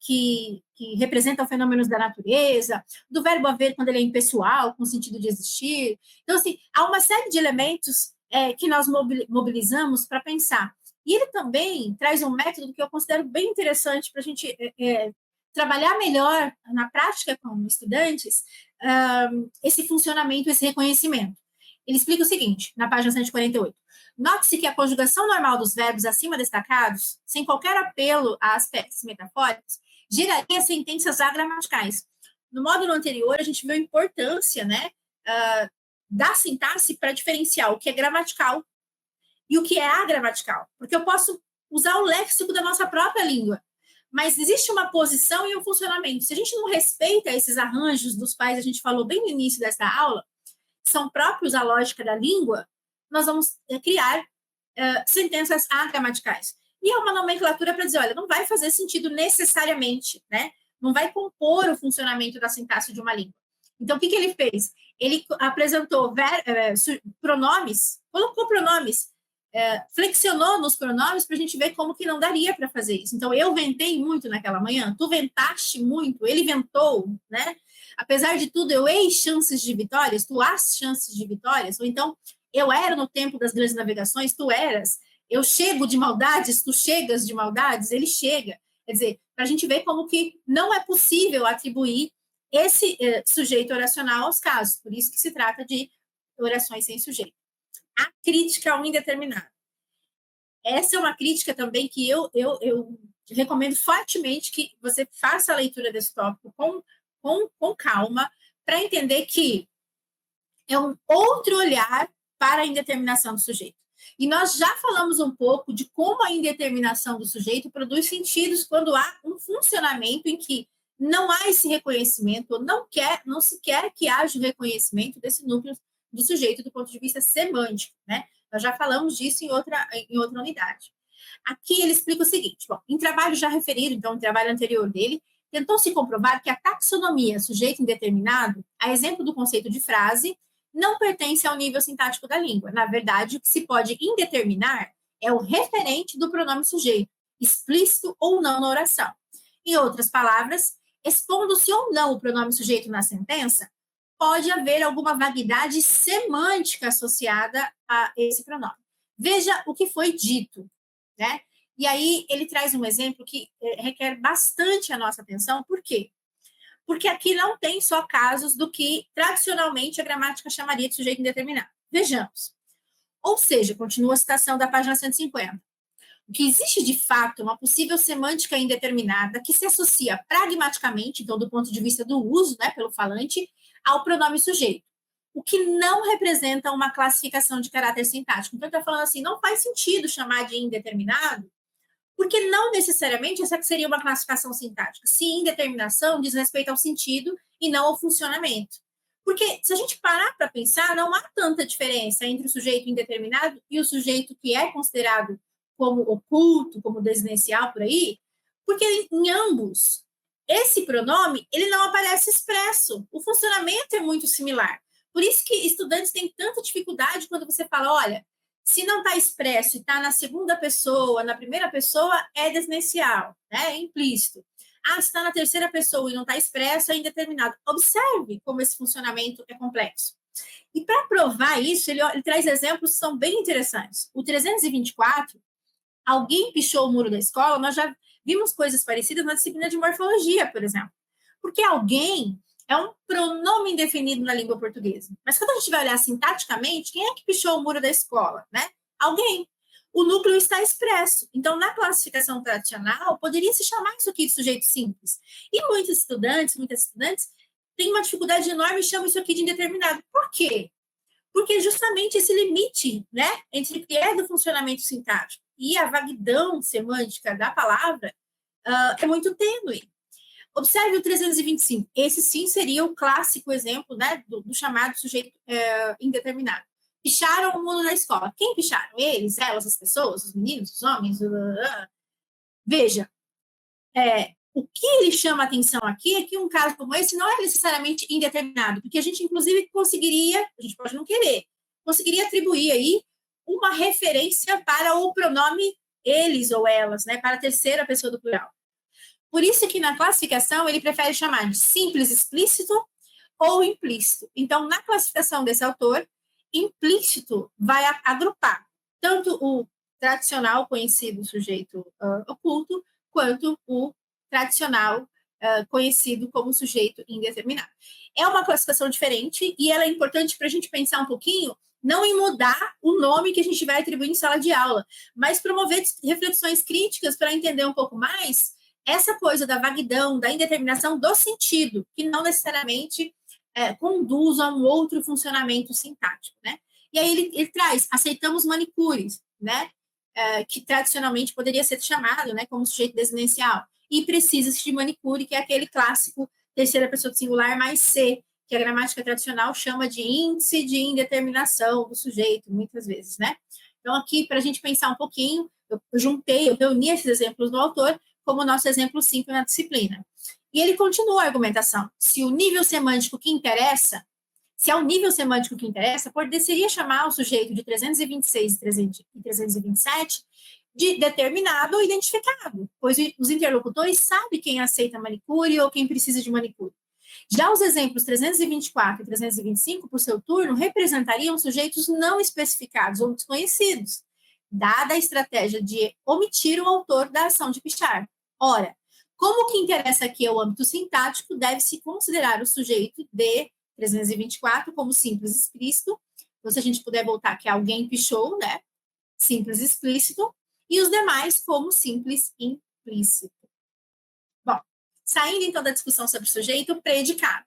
Que representam fenômenos da natureza, do verbo haver quando ele é impessoal, com o sentido de existir. Então, assim, há uma série de elementos que nós mobilizamos para pensar. E ele também traz um método que eu considero bem interessante para a gente trabalhar melhor na prática com estudantes esse funcionamento, esse reconhecimento. Ele explica o seguinte, na página 148. Note-se que a conjugação normal dos verbos acima destacados, sem qualquer apelo a aspectos metafóricos, geraria sentenças agramaticais. No módulo anterior, a gente viu a importância, né, da sintaxe para diferenciar o que é gramatical e o que é agramatical. Porque eu posso usar o léxico da nossa própria língua, mas existe uma posição e um funcionamento. Se a gente não respeita esses arranjos dos quais a gente falou bem no início dessa aula, que são próprios à lógica da língua, nós vamos criar sentenças agramaticais. E é uma nomenclatura para dizer, olha, não vai fazer sentido necessariamente, né? Não vai compor o funcionamento da sintaxe de uma língua. Então, o que ele fez? Ele apresentou pronomes, colocou pronomes, flexionou nos pronomes para a gente ver como que não daria para fazer isso. Então, eu ventei muito naquela manhã, tu ventaste muito, ele ventou, né? Apesar de tudo, eu hei chances de vitórias, tu has chances de vitórias, ou então, eu era no tempo das grandes navegações, tu eras, eu chego de maldades, tu chegas de maldades, ele chega. Quer dizer, para a gente ver como que não é possível atribuir esse sujeito oracional aos casos, por isso que se trata de orações sem sujeito. A crítica ao indeterminado. Essa é uma crítica também que eu recomendo fortemente que você faça a leitura desse tópico com calma, para entender que é um outro olhar para a indeterminação do sujeito. E nós já falamos um pouco de como a indeterminação do sujeito produz sentidos quando há um funcionamento em que não há esse reconhecimento, ou não se quer que haja o reconhecimento desse núcleo do sujeito do ponto de vista semântico, né? Nós já falamos disso em outra unidade. Aqui ele explica o seguinte, bom, em trabalho já referido, então, no trabalho anterior dele, tentou-se comprovar que a taxonomia sujeito indeterminado, a exemplo do conceito de frase, não pertence ao nível sintático da língua. Na verdade, o que se pode indeterminar é o referente do pronome sujeito, explícito ou não na oração. Em outras palavras, expondo-se ou não o pronome sujeito na sentença, pode haver alguma vaguidade semântica associada a esse pronome. Veja o que foi dito, né? E aí ele traz um exemplo que requer bastante a nossa atenção. Por quê? Porque aqui não tem só casos do que tradicionalmente a gramática chamaria de sujeito indeterminado. Vejamos. Ou seja, continua a citação da página 150. O que existe de fato é uma possível semântica indeterminada que se associa pragmaticamente, então do ponto de vista do uso, né, pelo falante, ao pronome sujeito, o que não representa uma classificação de caráter sintático. Então, está falando assim, não faz sentido chamar de indeterminado, porque não necessariamente essa seria uma classificação sintática. Se indeterminação diz respeito ao sentido e não ao funcionamento. Porque se a gente parar para pensar, não há tanta diferença entre o sujeito indeterminado e o sujeito que é considerado como oculto, como desinencial por aí, porque em ambos, esse pronome, ele não aparece expresso. O funcionamento é muito similar. Por isso que estudantes têm tanta dificuldade quando você fala, olha, se não está expresso e está na segunda pessoa, na primeira pessoa, é desinencial, né? É implícito. Ah, se está na terceira pessoa e não está expresso, é indeterminado. Observe como esse funcionamento é complexo. E para provar isso, ele traz exemplos que são bem interessantes. O 324, alguém pichou o muro da escola, nós já vimos coisas parecidas na disciplina de morfologia, por exemplo. Porque alguém é um pronome indefinido na língua portuguesa. Mas quando a gente vai olhar sintaticamente, quem é que pichou o muro da escola, né? Alguém. O núcleo está expresso. Então, na classificação tradicional, poderia se chamar isso aqui de sujeito simples. E muitas estudantes têm uma dificuldade enorme e chamam isso aqui de indeterminado. Por quê? Porque justamente esse limite, né, entre o que é do funcionamento sintático e a vaguidão semântica da palavra é muito tênue. Observe o 325. Esse sim seria o clássico exemplo, né, do chamado sujeito indeterminado. Picharam o mundo na escola. Quem picharam? Eles, elas, as pessoas, os meninos, os homens? Veja, o que ele chama a atenção aqui é que um caso como esse não é necessariamente indeterminado, porque a gente, inclusive, a gente pode não querer, conseguiria atribuir aí uma referência para o pronome eles ou elas, né, para a terceira pessoa do plural. Por isso que na classificação ele prefere chamar de simples explícito ou implícito. Então, na classificação desse autor, implícito vai agrupar tanto o tradicional conhecido sujeito oculto, quanto o tradicional conhecido como sujeito indeterminado. É uma classificação diferente e ela é importante para a gente pensar um pouquinho, não em mudar o nome que a gente vai atribuir em sala de aula, mas promover reflexões críticas para entender um pouco mais essa coisa da vaguidão, da indeterminação do sentido, que não necessariamente conduz a um outro funcionamento sintático, né? E aí ele traz, aceitamos manicures, né? Que tradicionalmente poderia ser chamado, né, como sujeito desinencial. E precisa-se de manicure, que é aquele clássico terceira pessoa do singular mais C, que a gramática tradicional chama de índice de indeterminação do sujeito, muitas vezes, né? Então, aqui, para a gente pensar um pouquinho, eu reuni esses exemplos do autor como nosso exemplo simples na disciplina. E ele continua a argumentação. Se o nível semântico que interessa, se é o nível semântico que interessa, poderia chamar o sujeito de 326 e 327 de determinado ou identificado, pois os interlocutores sabem quem aceita manicure ou quem precisa de manicure. Já os exemplos 324 e 325, por seu turno, representariam sujeitos não especificados ou desconhecidos, dada a estratégia de omitir o autor da ação de pichar. Ora, como o que interessa aqui é o âmbito sintático, deve-se considerar o sujeito de 324 como simples explícito. Então, se a gente puder voltar que alguém pichou, né? Simples explícito. E os demais como simples implícito. Bom, saindo então da discussão sobre o sujeito, predicado.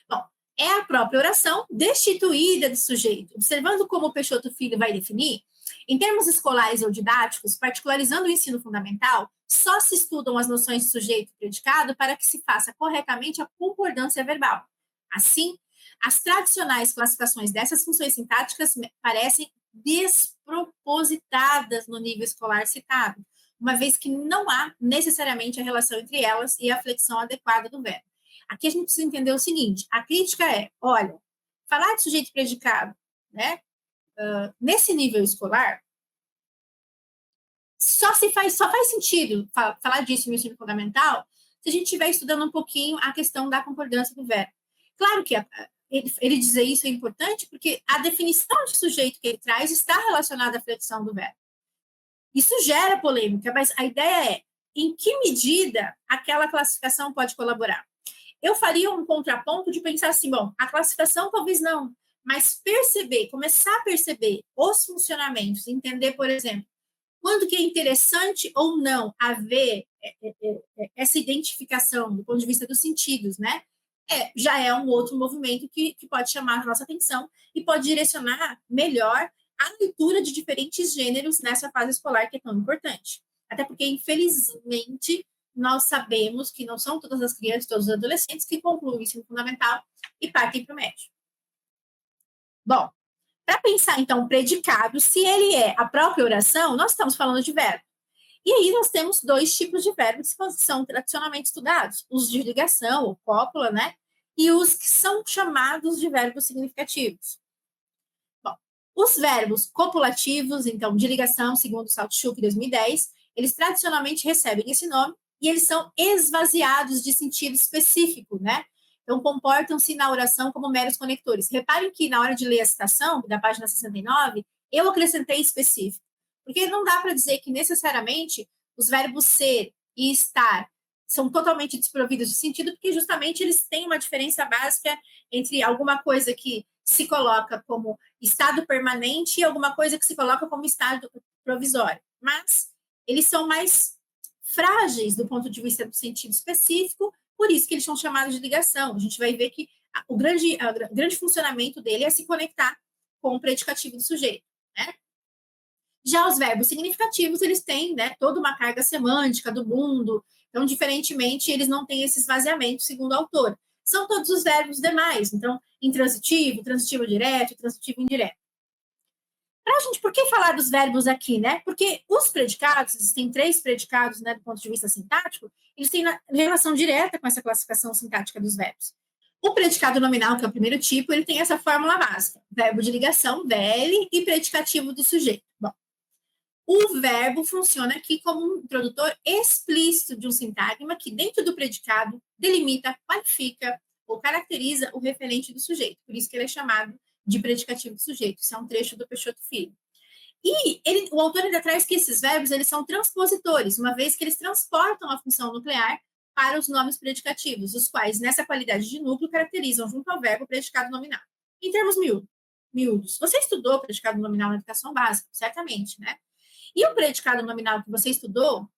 Bom, é a própria oração destituída do sujeito. Observando como o Peixoto Filho vai definir, em termos escolares ou didáticos, particularizando o ensino fundamental, só se estudam as noções de sujeito e predicado para que se faça corretamente a concordância verbal. Assim, as tradicionais classificações dessas funções sintáticas parecem despropositadas no nível escolar citado, uma vez que não há necessariamente a relação entre elas e a flexão adequada do verbo. Aqui a gente precisa entender o seguinte: a crítica é, olha, falar de sujeito predicado, né, nesse nível escolar, só faz sentido falar disso no ensino fundamental se a gente estiver estudando um pouquinho a questão da concordância do verbo. Claro que ele dizer isso é importante porque a definição de sujeito que ele traz está relacionada à flexão do verbo. Isso gera polêmica, mas a ideia é em que medida aquela classificação pode colaborar. Eu faria um contraponto de pensar assim, bom, a classificação talvez não, mas começar a perceber os funcionamentos, entender, por exemplo, quando que é interessante ou não haver essa identificação do ponto de vista dos sentidos, né? Já é um outro movimento que pode chamar a nossa atenção e pode direcionar melhor a leitura de diferentes gêneros nessa fase escolar que é tão importante. Até porque, infelizmente, nós sabemos que não são todas as crianças, todos os adolescentes que concluem o ensino fundamental e partem para o médio. Bom, para pensar, então, o predicado, se ele é a própria oração, nós estamos falando de verbo. E aí nós temos dois tipos de verbos que são tradicionalmente estudados, os de ligação, ou cópula, né? E os que são chamados de verbos significativos. Bom, os verbos copulativos, então, de ligação, segundo o Saltchuk, 2010, eles tradicionalmente recebem esse nome e eles são esvaziados de sentido específico, né? Então, comportam-se na oração como meros conectores. Reparem que na hora de ler a citação, da página 69, eu acrescentei específico. Porque não dá para dizer que necessariamente os verbos ser e estar são totalmente desprovidos de sentido, porque justamente eles têm uma diferença básica entre alguma coisa que se coloca como estado permanente e alguma coisa que se coloca como estado provisório. Mas eles são mais frágeis do ponto de vista do sentido específico, por isso que eles são chamados de ligação. A gente vai ver que o grande funcionamento dele é se conectar com o predicativo do sujeito, né? Já os verbos significativos, eles têm, né, toda uma carga semântica do mundo, então, diferentemente, eles não têm esse esvaziamento, segundo o autor. São todos os verbos demais, então, intransitivo, transitivo direto, transitivo indireto. Por que falar dos verbos aqui, né? Porque os predicados, existem 3 predicados, né, do ponto de vista sintático, eles têm relação direta com essa classificação sintática dos verbos. O predicado nominal, que é o primeiro tipo, ele tem essa fórmula básica: verbo de ligação, VL, e predicativo do sujeito. Bom, o verbo funciona aqui como um introdutor explícito de um sintagma que, dentro do predicado, delimita, qualifica ou caracteriza o referente do sujeito. Por isso que ele é chamado de predicativo do sujeito. Isso é um trecho do Peixoto Filho. E o autor ainda traz que esses verbos eles são transpositores, uma vez que eles transportam a função nuclear para os nomes predicativos, os quais, nessa qualidade de núcleo, caracterizam junto ao verbo o predicado nominal. Em termos miúdos, você estudou predicado nominal na educação básica, certamente, né? E o predicado nominal que você estudou,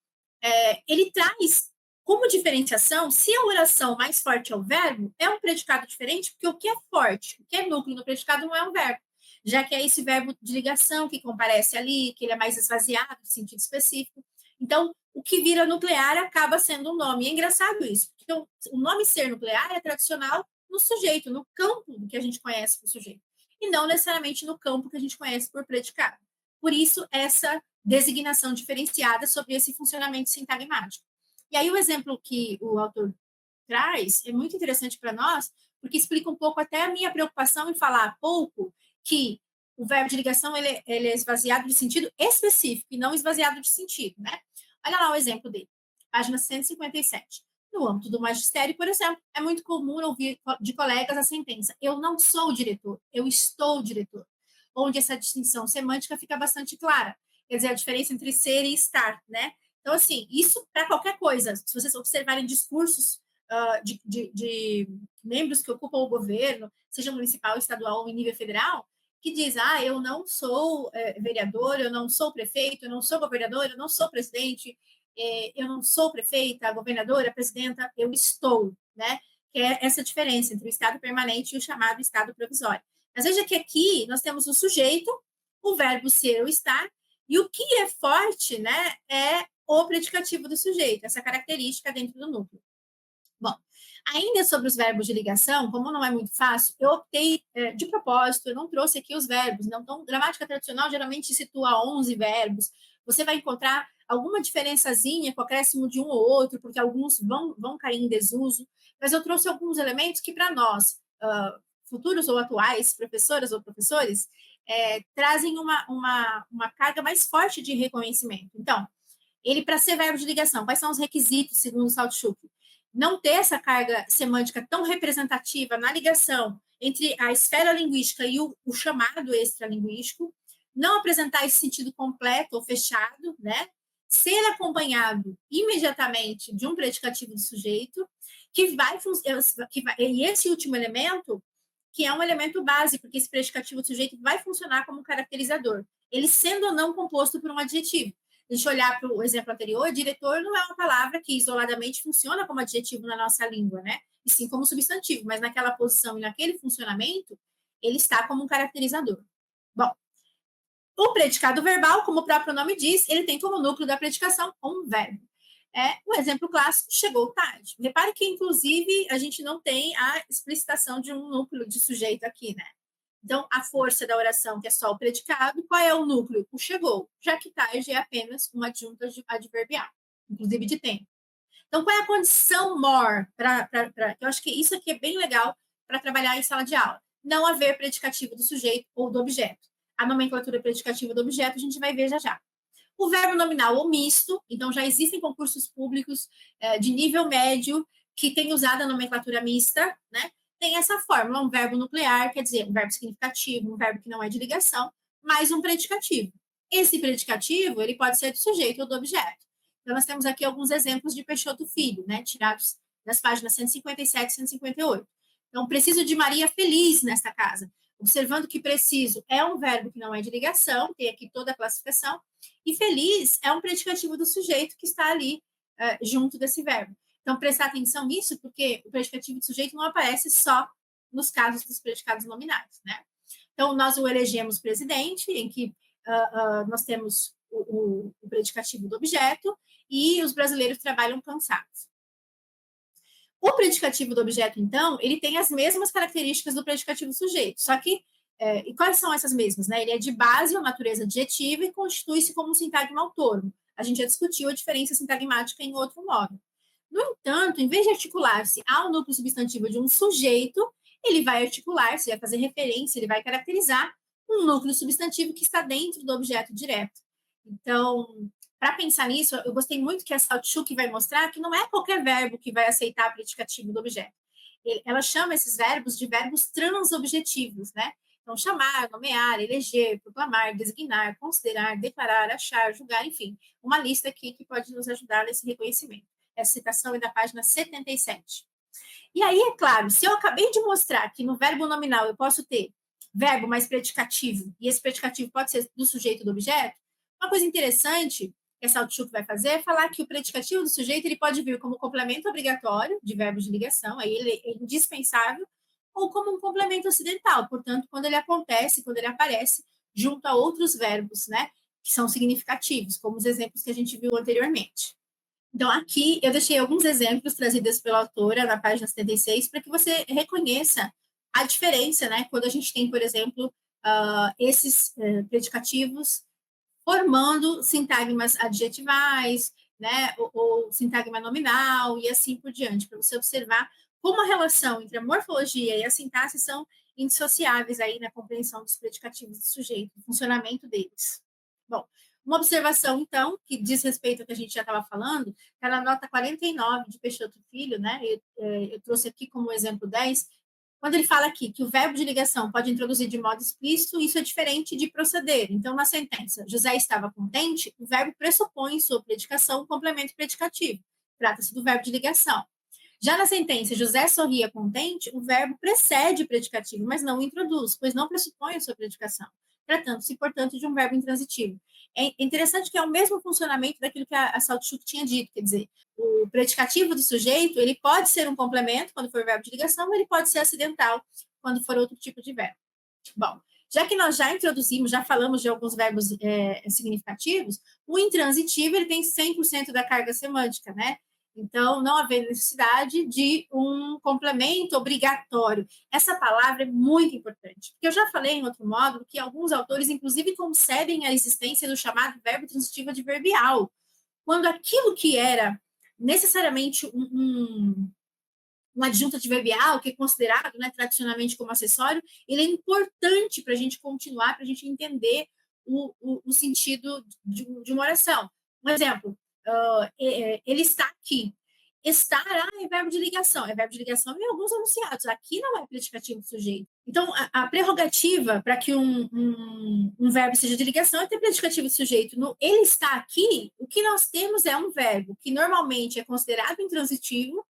ele traz Como diferenciação, se a oração mais forte é o verbo, é um predicado diferente, porque o que é forte, o que é núcleo no predicado não é um verbo, já que é esse verbo de ligação que comparece ali, que ele é mais esvaziado, de sentido específico. Então, o que vira nuclear acaba sendo um nome. E é engraçado isso, porque o nome ser nuclear é tradicional no sujeito, no campo do que a gente conhece por sujeito, e não necessariamente no campo que a gente conhece por predicado. Por isso, essa designação diferenciada sobre esse funcionamento sintagmático. E aí o exemplo que o autor traz é muito interessante para nós, porque explica um pouco até a minha preocupação em falar há pouco que o verbo de ligação ele é esvaziado de sentido específico e não esvaziado de sentido, né? Olha lá o exemplo dele, página 157. No âmbito do magistério, por exemplo, é muito comum ouvir de colegas a sentença: eu não sou diretor, eu estou diretor, onde essa distinção semântica fica bastante clara. Quer dizer, a diferença entre ser e estar, né? Então, assim, isso para qualquer coisa. Se vocês observarem discursos de membros que ocupam o governo, seja municipal, estadual ou em nível federal, que diz, eu não sou vereador, eu não sou prefeito, eu não sou governador, eu não sou presidente, eu não sou prefeita, governadora, presidenta, eu estou, né? Que é essa diferença entre o estado permanente e o chamado estado provisório. Mas veja que aqui nós temos o sujeito, o verbo ser ou estar, e o que é forte, né, é o predicativo do sujeito, essa característica dentro do núcleo. Bom, ainda sobre os verbos de ligação, como não é muito fácil, eu optei de propósito, eu não trouxe aqui os verbos. Não, então, gramática tradicional geralmente situa 11 verbos. Você vai encontrar alguma diferençazinha com o acréscimo de um ou outro, porque alguns vão cair em desuso, mas eu trouxe alguns elementos que, para nós, futuros ou atuais professoras ou professores, trazem uma carga mais forte de reconhecimento. Então, ele, para ser verbo de ligação, quais são os requisitos, segundo o Saltchuk? Não ter essa carga semântica tão representativa na ligação entre a esfera linguística e o chamado extralinguístico, não apresentar esse sentido completo ou fechado, né? Ser acompanhado imediatamente de um predicativo do sujeito, e esse último elemento, que é um elemento base, porque esse predicativo do sujeito vai funcionar como um caracterizador, ele sendo ou não composto por um adjetivo. A gente olhar para o exemplo anterior, diretor não é uma palavra que isoladamente funciona como adjetivo na nossa língua, né? E sim como substantivo, mas naquela posição e naquele funcionamento, ele está como um caracterizador. Bom, o predicado verbal, como o próprio nome diz, ele tem como núcleo da predicação um verbo. O exemplo clássico, chegou tarde. Repare que, inclusive, a gente não tem a explicitação de um núcleo de sujeito aqui, né? Então, a força da oração, que é só o predicado, qual é o núcleo? O chegou, já que tarde é apenas uma adjunta adverbial, inclusive de tempo. Então, qual é a condição more? Eu acho que isso aqui é bem legal para trabalhar em sala de aula. Não haver predicativo do sujeito ou do objeto. A nomenclatura predicativa do objeto a gente vai ver já já. O verbo nominal ou misto, então já existem concursos públicos de nível médio que têm usado a nomenclatura mista, né? Tem essa fórmula, um verbo nuclear, quer dizer, um verbo significativo, um verbo que não é de ligação, mais um predicativo. Esse predicativo, ele pode ser do sujeito ou do objeto. Então, nós temos aqui alguns exemplos de Peixoto Filho, né, tirados das páginas 157 e 158. Então, preciso de Maria feliz nesta casa. Observando que preciso é um verbo que não é de ligação, tem aqui toda a classificação, e feliz é um predicativo do sujeito que está ali junto desse verbo. Então, prestar atenção nisso, porque o predicativo do sujeito não aparece só nos casos dos predicados nominais, né? Então, nós o elegemos presidente, em que nós temos o predicativo do objeto, e os brasileiros trabalham cansados. O predicativo do objeto, então, ele tem as mesmas características do predicativo do sujeito, só que, e quais são essas mesmas? Né? Ele é de base ou natureza adjetiva e constitui-se como um sintagma autônomo. A gente já discutiu a diferença sintagmática em outro modo. No entanto, em vez de articular-se ao núcleo substantivo de um sujeito, ele vai articular-se, vai fazer referência, ele vai caracterizar um núcleo substantivo que está dentro do objeto direto. Então, para pensar nisso, eu gostei muito que a Saltchuk vai mostrar que não é qualquer verbo que vai aceitar predicativo do objeto. Ela chama esses verbos de verbos transobjetivos, né? Então, chamar, nomear, eleger, proclamar, designar, considerar, declarar, achar, julgar, enfim, uma lista aqui que pode nos ajudar nesse reconhecimento. Essa citação é da página 77. E aí, é claro, se eu acabei de mostrar que no verbo nominal eu posso ter verbo mais predicativo, e esse predicativo pode ser do sujeito do objeto, uma coisa interessante que a Saltchuk vai fazer é falar que o predicativo do sujeito ele pode vir como complemento obrigatório de verbo de ligação, aí ele é indispensável, ou como um complemento ocidental, portanto, quando ele acontece, quando ele aparece junto a outros verbos, né, que são significativos, como os exemplos que a gente viu anteriormente. Então, aqui eu deixei alguns exemplos trazidos pela autora na página 76 para que você reconheça a diferença, né, quando a gente tem, por exemplo, esses predicativos formando sintagmas adjetivais, né, ou sintagma nominal e assim por diante, para você observar como a relação entre a morfologia e a sintaxe são indissociáveis aí na compreensão dos predicativos do sujeito, o funcionamento deles. Bom, uma observação, então, que diz respeito ao que a gente já estava falando, está na nota 49 de Peixoto Filho, né? Eu trouxe aqui como exemplo 10, quando ele fala aqui que o verbo de ligação pode introduzir de modo explícito, isso é diferente de proceder. Então, na sentença, José estava contente, o verbo pressupõe em sua predicação um complemento predicativo. Trata-se do verbo de ligação. Já na sentença, José sorria contente, o verbo precede o predicativo, mas não o introduz, pois não pressupõe a sua predicação. Tratando-se, portanto, de um verbo intransitivo. É interessante que é o mesmo funcionamento daquilo que a Saltchuk tinha dito, quer dizer, o predicativo do sujeito, ele pode ser um complemento, quando for verbo de ligação, mas ele pode ser acidental, quando for outro tipo de verbo. Bom, já que nós já introduzimos, já falamos de alguns verbos significativos, o intransitivo, ele tem 100% da carga semântica, né? Então, não haver necessidade de um complemento obrigatório. Essa palavra é muito importante, porque eu já falei em outro módulo que alguns autores, inclusive, concebem a existência do chamado verbo transitivo adverbial, quando aquilo que era necessariamente um adjunto adverbial, que é considerado, né, tradicionalmente como acessório, ele é importante para a gente continuar, para a gente entender o sentido de uma oração. Um exemplo, ele está aqui. Estar é verbo de ligação. É verbo de ligação em alguns enunciados. Aqui não é predicativo do sujeito. Então, a prerrogativa para que um verbo seja de ligação é ter predicativo do sujeito. No ele está aqui, o que nós temos é um verbo que normalmente é considerado intransitivo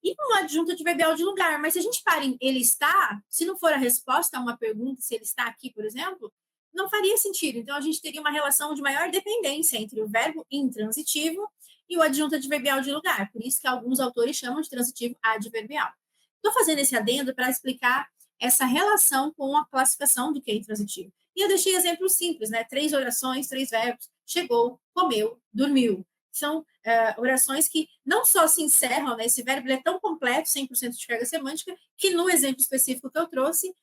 e um adjunto adverbial de lugar. Mas se a gente para em ele está, se não for a resposta a uma pergunta, se ele está aqui, por exemplo, não faria sentido. Então, a gente teria uma relação de maior dependência entre o verbo intransitivo e o adjunto adverbial de lugar. Por isso que alguns autores chamam de transitivo adverbial. Estou fazendo esse adendo para explicar essa relação com a classificação do que é intransitivo. E eu deixei exemplos simples, né? 3 orações, 3 verbos. Chegou, comeu, dormiu. São orações que não só se encerram, né? Esse verbo é tão completo, 100% de carga semântica, que no exemplo específico que eu trouxe,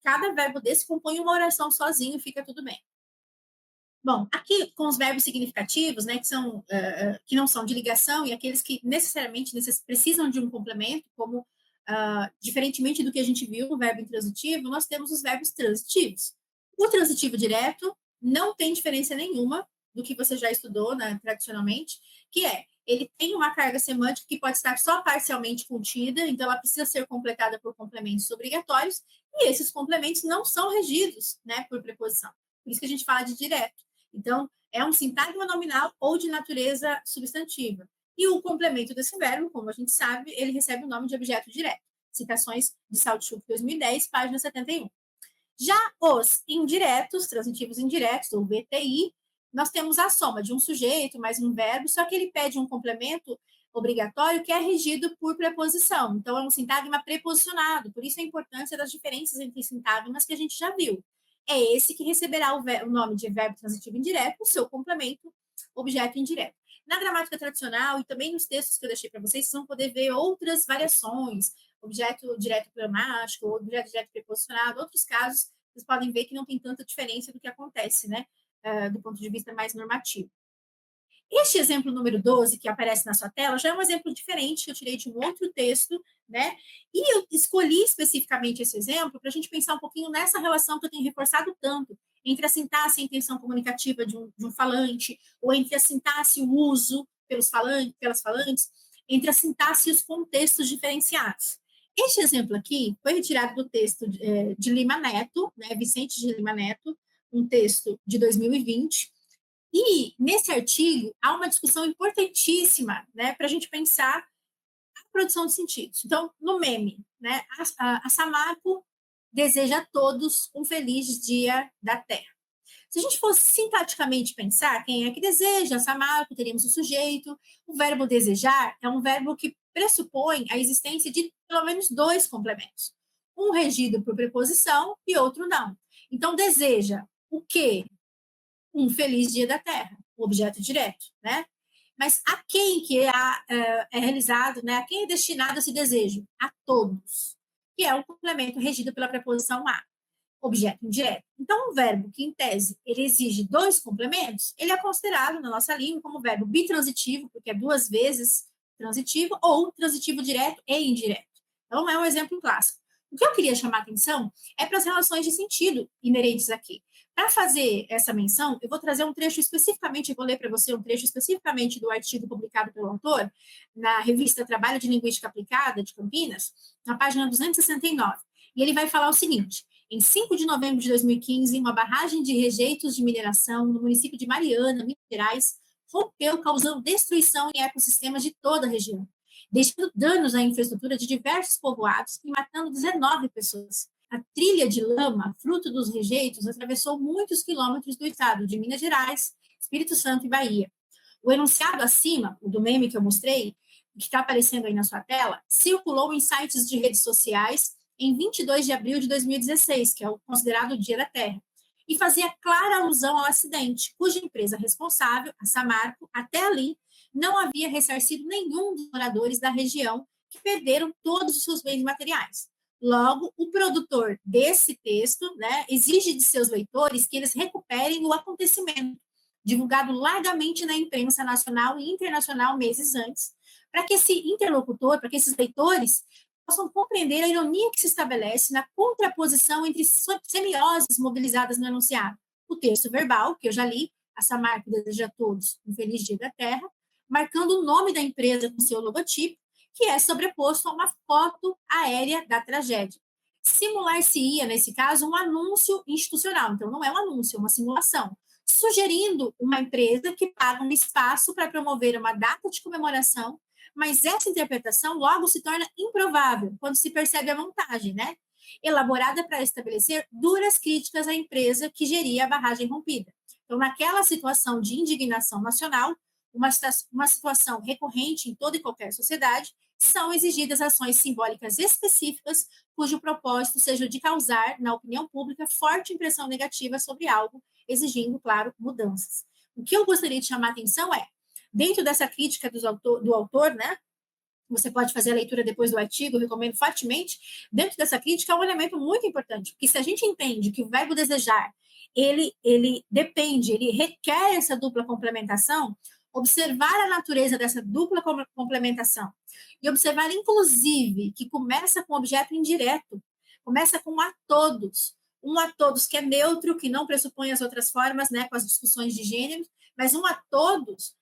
cada verbo desse compõe uma oração sozinho, fica tudo bem. Bom, aqui com os verbos significativos, né, que não são de ligação, e aqueles que necessariamente precisam de um complemento, como diferentemente do que a gente viu no verbo intransitivo, nós temos os verbos transitivos. O transitivo direto não tem diferença nenhuma do que você já estudou, né, tradicionalmente, que ele tem uma carga semântica que pode estar só parcialmente contida, então ela precisa ser completada por complementos obrigatórios, e esses complementos não são regidos, né, por preposição. Por isso que a gente fala de direto. Então, é um sintagma nominal ou de natureza substantiva. E o complemento desse verbo, como a gente sabe, ele recebe o nome de objeto direto. Citações de Saltchuk 2010, página 71. Já os indiretos, transitivos indiretos, ou VTI, nós temos a soma de um sujeito mais um verbo, só que ele pede um complemento obrigatório que é regido por preposição. Então, é um sintagma preposicionado, por isso a importância das diferenças entre sintagmas que a gente já viu. É esse que receberá o nome de verbo transitivo indireto, o seu complemento, objeto indireto. Na gramática tradicional e também nos textos que eu deixei para vocês, vocês vão poder ver outras variações, objeto direto pleonástico, objeto direto preposicionado, outros casos, vocês podem ver que não tem tanta diferença do que acontece, né, do ponto de vista mais normativo. Este exemplo número 12, que aparece na sua tela, já é um exemplo diferente, que eu tirei de um outro texto, né? E eu escolhi especificamente esse exemplo para a gente pensar um pouquinho nessa relação que eu tenho reforçado tanto entre a sintaxe e a intenção comunicativa de um falante, ou entre a sintaxe e o uso pelas falantes, entre a sintaxe e os contextos diferenciados. Este exemplo aqui foi retirado do texto de Lima Neto, né, Vicente de Lima Neto, um texto de 2020, e nesse artigo há uma discussão importantíssima, né, para a gente pensar a produção de sentidos. Então, no meme, né, a Samako deseja a todos um feliz dia da Terra. Se a gente fosse sintaticamente pensar, quem é que deseja, Samarco, teríamos o sujeito. O verbo desejar é um verbo que pressupõe a existência de pelo menos dois complementos. Um regido por preposição e outro não. Então, deseja o quê? Um feliz dia da Terra, o objeto direto, né? Mas a quem que é realizado, né? A quem é destinado esse desejo? A todos, que é o complemento regido pela preposição a, objeto indireto. Então, um verbo que, em tese, ele exige dois complementos, ele é considerado, na nossa língua, como verbo bitransitivo, porque é duas vezes transitivo, ou transitivo direto e indireto. Então, é um exemplo clássico. O que eu queria chamar a atenção é para as relações de sentido inerentes aqui. Para fazer essa menção, eu vou trazer um trecho especificamente, vou ler para você um trecho especificamente do artigo publicado pelo autor na revista Trabalho de Linguística Aplicada, de Campinas, na página 269. E ele vai falar o seguinte: em 5 de novembro de 2015, uma barragem de rejeitos de mineração no município de Mariana, Minas Gerais, rompeu, causando destruição em ecossistemas de toda a região, deixando danos à infraestrutura de diversos povoados e matando 19 pessoas. A trilha de lama, fruto dos rejeitos, atravessou muitos quilômetros do estado de Minas Gerais, Espírito Santo e Bahia. O enunciado acima, o do meme que eu mostrei, que está aparecendo aí na sua tela, circulou em sites de redes sociais em 22 de abril de 2016, que é o considerado Dia da Terra, e fazia clara alusão ao acidente, cuja empresa responsável, a Samarco, até ali, não havia ressarcido nenhum dos moradores da região que perderam todos os seus bens materiais. Logo, o produtor desse texto, né, exige de seus leitores que eles recuperem o acontecimento, divulgado largamente na imprensa nacional e internacional meses antes, para que esse interlocutor, para que esses leitores possam compreender a ironia que se estabelece na contraposição entre semioses mobilizadas no enunciado. O texto verbal, que eu já li, a Samarco deseja a todos um feliz dia da Terra, marcando o nome da empresa com seu logotipo, que é sobreposto a uma foto aérea da tragédia. Simular-se-ia, nesse caso, um anúncio institucional. Então, não é um anúncio, é uma simulação, sugerindo uma empresa que paga um espaço para promover uma data de comemoração, mas essa interpretação logo se torna improvável quando se percebe a montagem, né? Elaborada para estabelecer duras críticas à empresa que geria a barragem rompida. Então, naquela situação de indignação nacional, uma situação recorrente em toda e qualquer sociedade, são exigidas ações simbólicas específicas cujo propósito seja de causar, na opinião pública, forte impressão negativa sobre algo, exigindo, claro, mudanças. O que eu gostaria de chamar a atenção é, dentro dessa crítica do autor, né, você pode fazer a leitura depois do artigo, recomendo fortemente, dentro dessa crítica é um elemento muito importante, porque se a gente entende que o verbo desejar, ele depende, ele requer essa dupla complementação, observar a natureza dessa dupla complementação e observar, inclusive, que começa com objeto indireto, começa com um a todos que é neutro, que não pressupõe as outras formas, né, com as discussões de gênero, mas um a todos,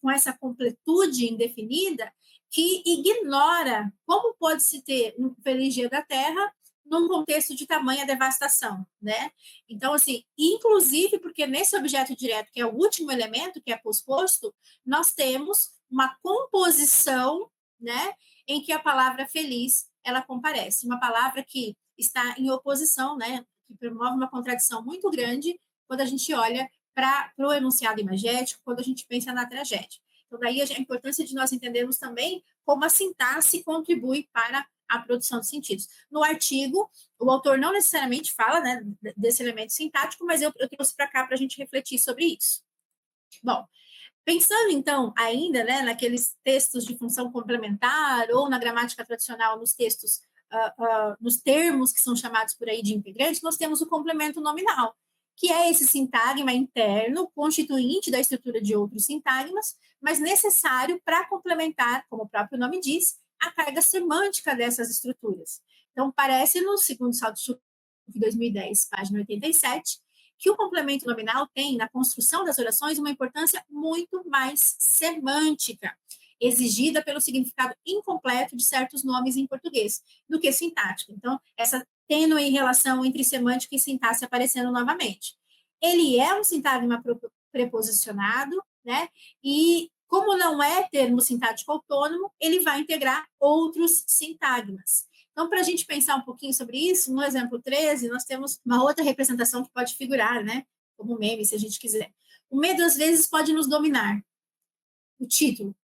com essa completude indefinida, que ignora como pode-se ter um feliz dia da Terra num contexto de tamanha devastação, né? Então, assim, inclusive porque nesse objeto direto, que é o último elemento que é posposto, nós temos uma composição, né, em que a palavra feliz, ela comparece, uma palavra que está em oposição, né, que promove uma contradição muito grande quando a gente olha para o enunciado imagético, quando a gente pensa na tragédia. Então, daí a importância de nós entendermos também como a sintaxe contribui para a produção de sentidos. No artigo, o autor não necessariamente fala, né, desse elemento sintático, mas eu trouxe para cá para a gente refletir sobre isso. Bom, pensando então ainda, né, naqueles textos de função complementar ou na gramática tradicional, nos textos, nos termos que são chamados por aí de integrantes, nós temos o complemento nominal, que é esse sintagma interno, constituinte da estrutura de outros sintagmas, mas necessário para complementar, como o próprio nome diz, a carga semântica dessas estruturas. Então, parece-nos, segundo Salto de 2010, página 87, que o complemento nominal tem, na construção das orações, uma importância muito mais semântica, exigida pelo significado incompleto de certos nomes em português, do que sintática. Então, essa tênue relação entre semântica e sintaxe aparecendo novamente. Ele é um sintagma preposicionado, né? E como não é termo sintático autônomo, ele vai integrar outros sintagmas. Então, para a gente pensar um pouquinho sobre isso, no exemplo 13, nós temos uma outra representação que pode figurar, né? como meme, se a gente quiser. O medo, às vezes, pode nos dominar. O título.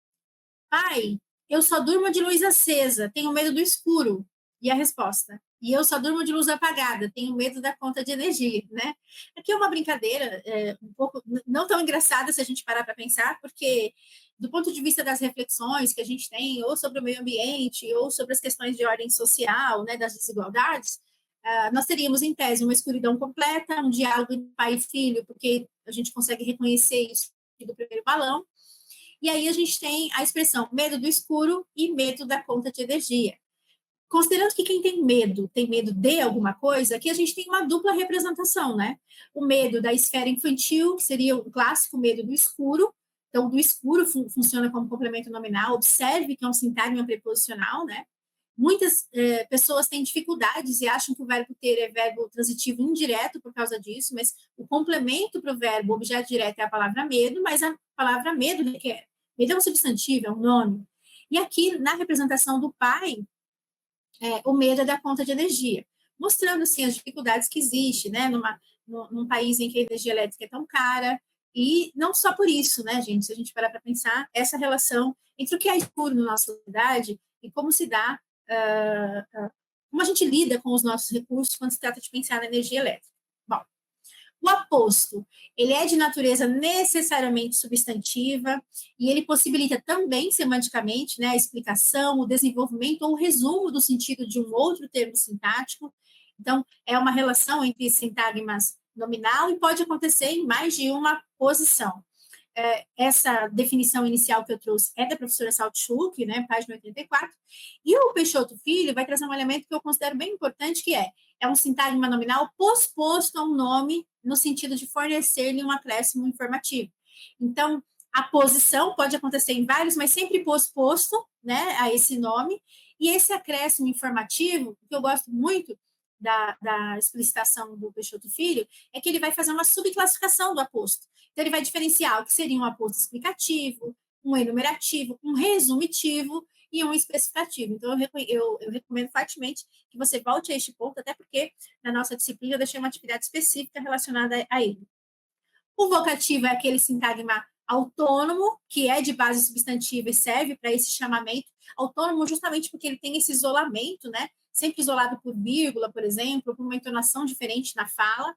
Pai, eu só durmo de luz acesa, tenho medo do escuro. E a resposta. E eu só durmo de luz apagada, tenho medo da conta de energia, né? Aqui é uma brincadeira, um pouco, não tão engraçada se a gente parar para pensar, porque do ponto de vista das reflexões que a gente tem, ou sobre o meio ambiente, ou sobre as questões de ordem social, né, das desigualdades, nós teríamos, em tese, uma escuridão completa, um diálogo de pai e filho, porque a gente consegue reconhecer isso do primeiro balão, e aí a gente tem a expressão medo do escuro e medo da conta de energia. Considerando que quem tem medo de alguma coisa, aqui a gente tem uma dupla representação, né? O medo da esfera infantil, que seria o clássico medo do escuro. Então, do escuro funciona como complemento nominal. Observe que é um sintagma preposicional, né? Muitas pessoas têm dificuldades e acham que o verbo ter é verbo transitivo indireto por causa disso, mas o complemento para o verbo objeto direto é a palavra medo, mas a palavra medo requer. Medo é um substantivo, é um nome. E aqui, na representação do pai, o medo é da conta de energia, mostrando assim as dificuldades que existem, né, num país em que a energia elétrica é tão cara, e não só por isso, né, gente, se a gente parar para pensar, essa relação entre o que é escuro na nossa sociedade e como se dá, como a gente lida com os nossos recursos quando se trata de pensar na energia elétrica. Bom, o aposto, ele é de natureza necessariamente substantiva e ele possibilita também, semanticamente, né, a explicação, o desenvolvimento ou o resumo do sentido de um outro termo sintático. Então, é uma relação entre sintagmas nominal e pode acontecer em mais de uma posição. Essa definição inicial que eu trouxe é da professora Saltchuk, né, página 84, e o Peixoto Filho vai trazer um elemento que eu considero bem importante, que é um sintagma nominal posposto a um nome, no sentido de fornecer-lhe um acréscimo informativo. Então, a posição pode acontecer em vários, mas sempre posposto, né, a esse nome, e esse acréscimo informativo, que eu gosto muito da explicitação do Peixoto Filho, é que ele vai fazer uma subclassificação do aposto. Então, ele vai diferenciar o que seria um aposto explicativo, um enumerativo, um resumitivo e um especificativo. Então, eu recomendo fortemente que você volte a este ponto, até porque na nossa disciplina eu deixei uma atividade específica relacionada a ele. O vocativo é aquele sintagma autônomo, que é de base substantiva e serve para esse chamamento. Autônomo justamente porque ele tem esse isolamento, né? Sempre isolado por vírgula, por exemplo, por uma entonação diferente na fala.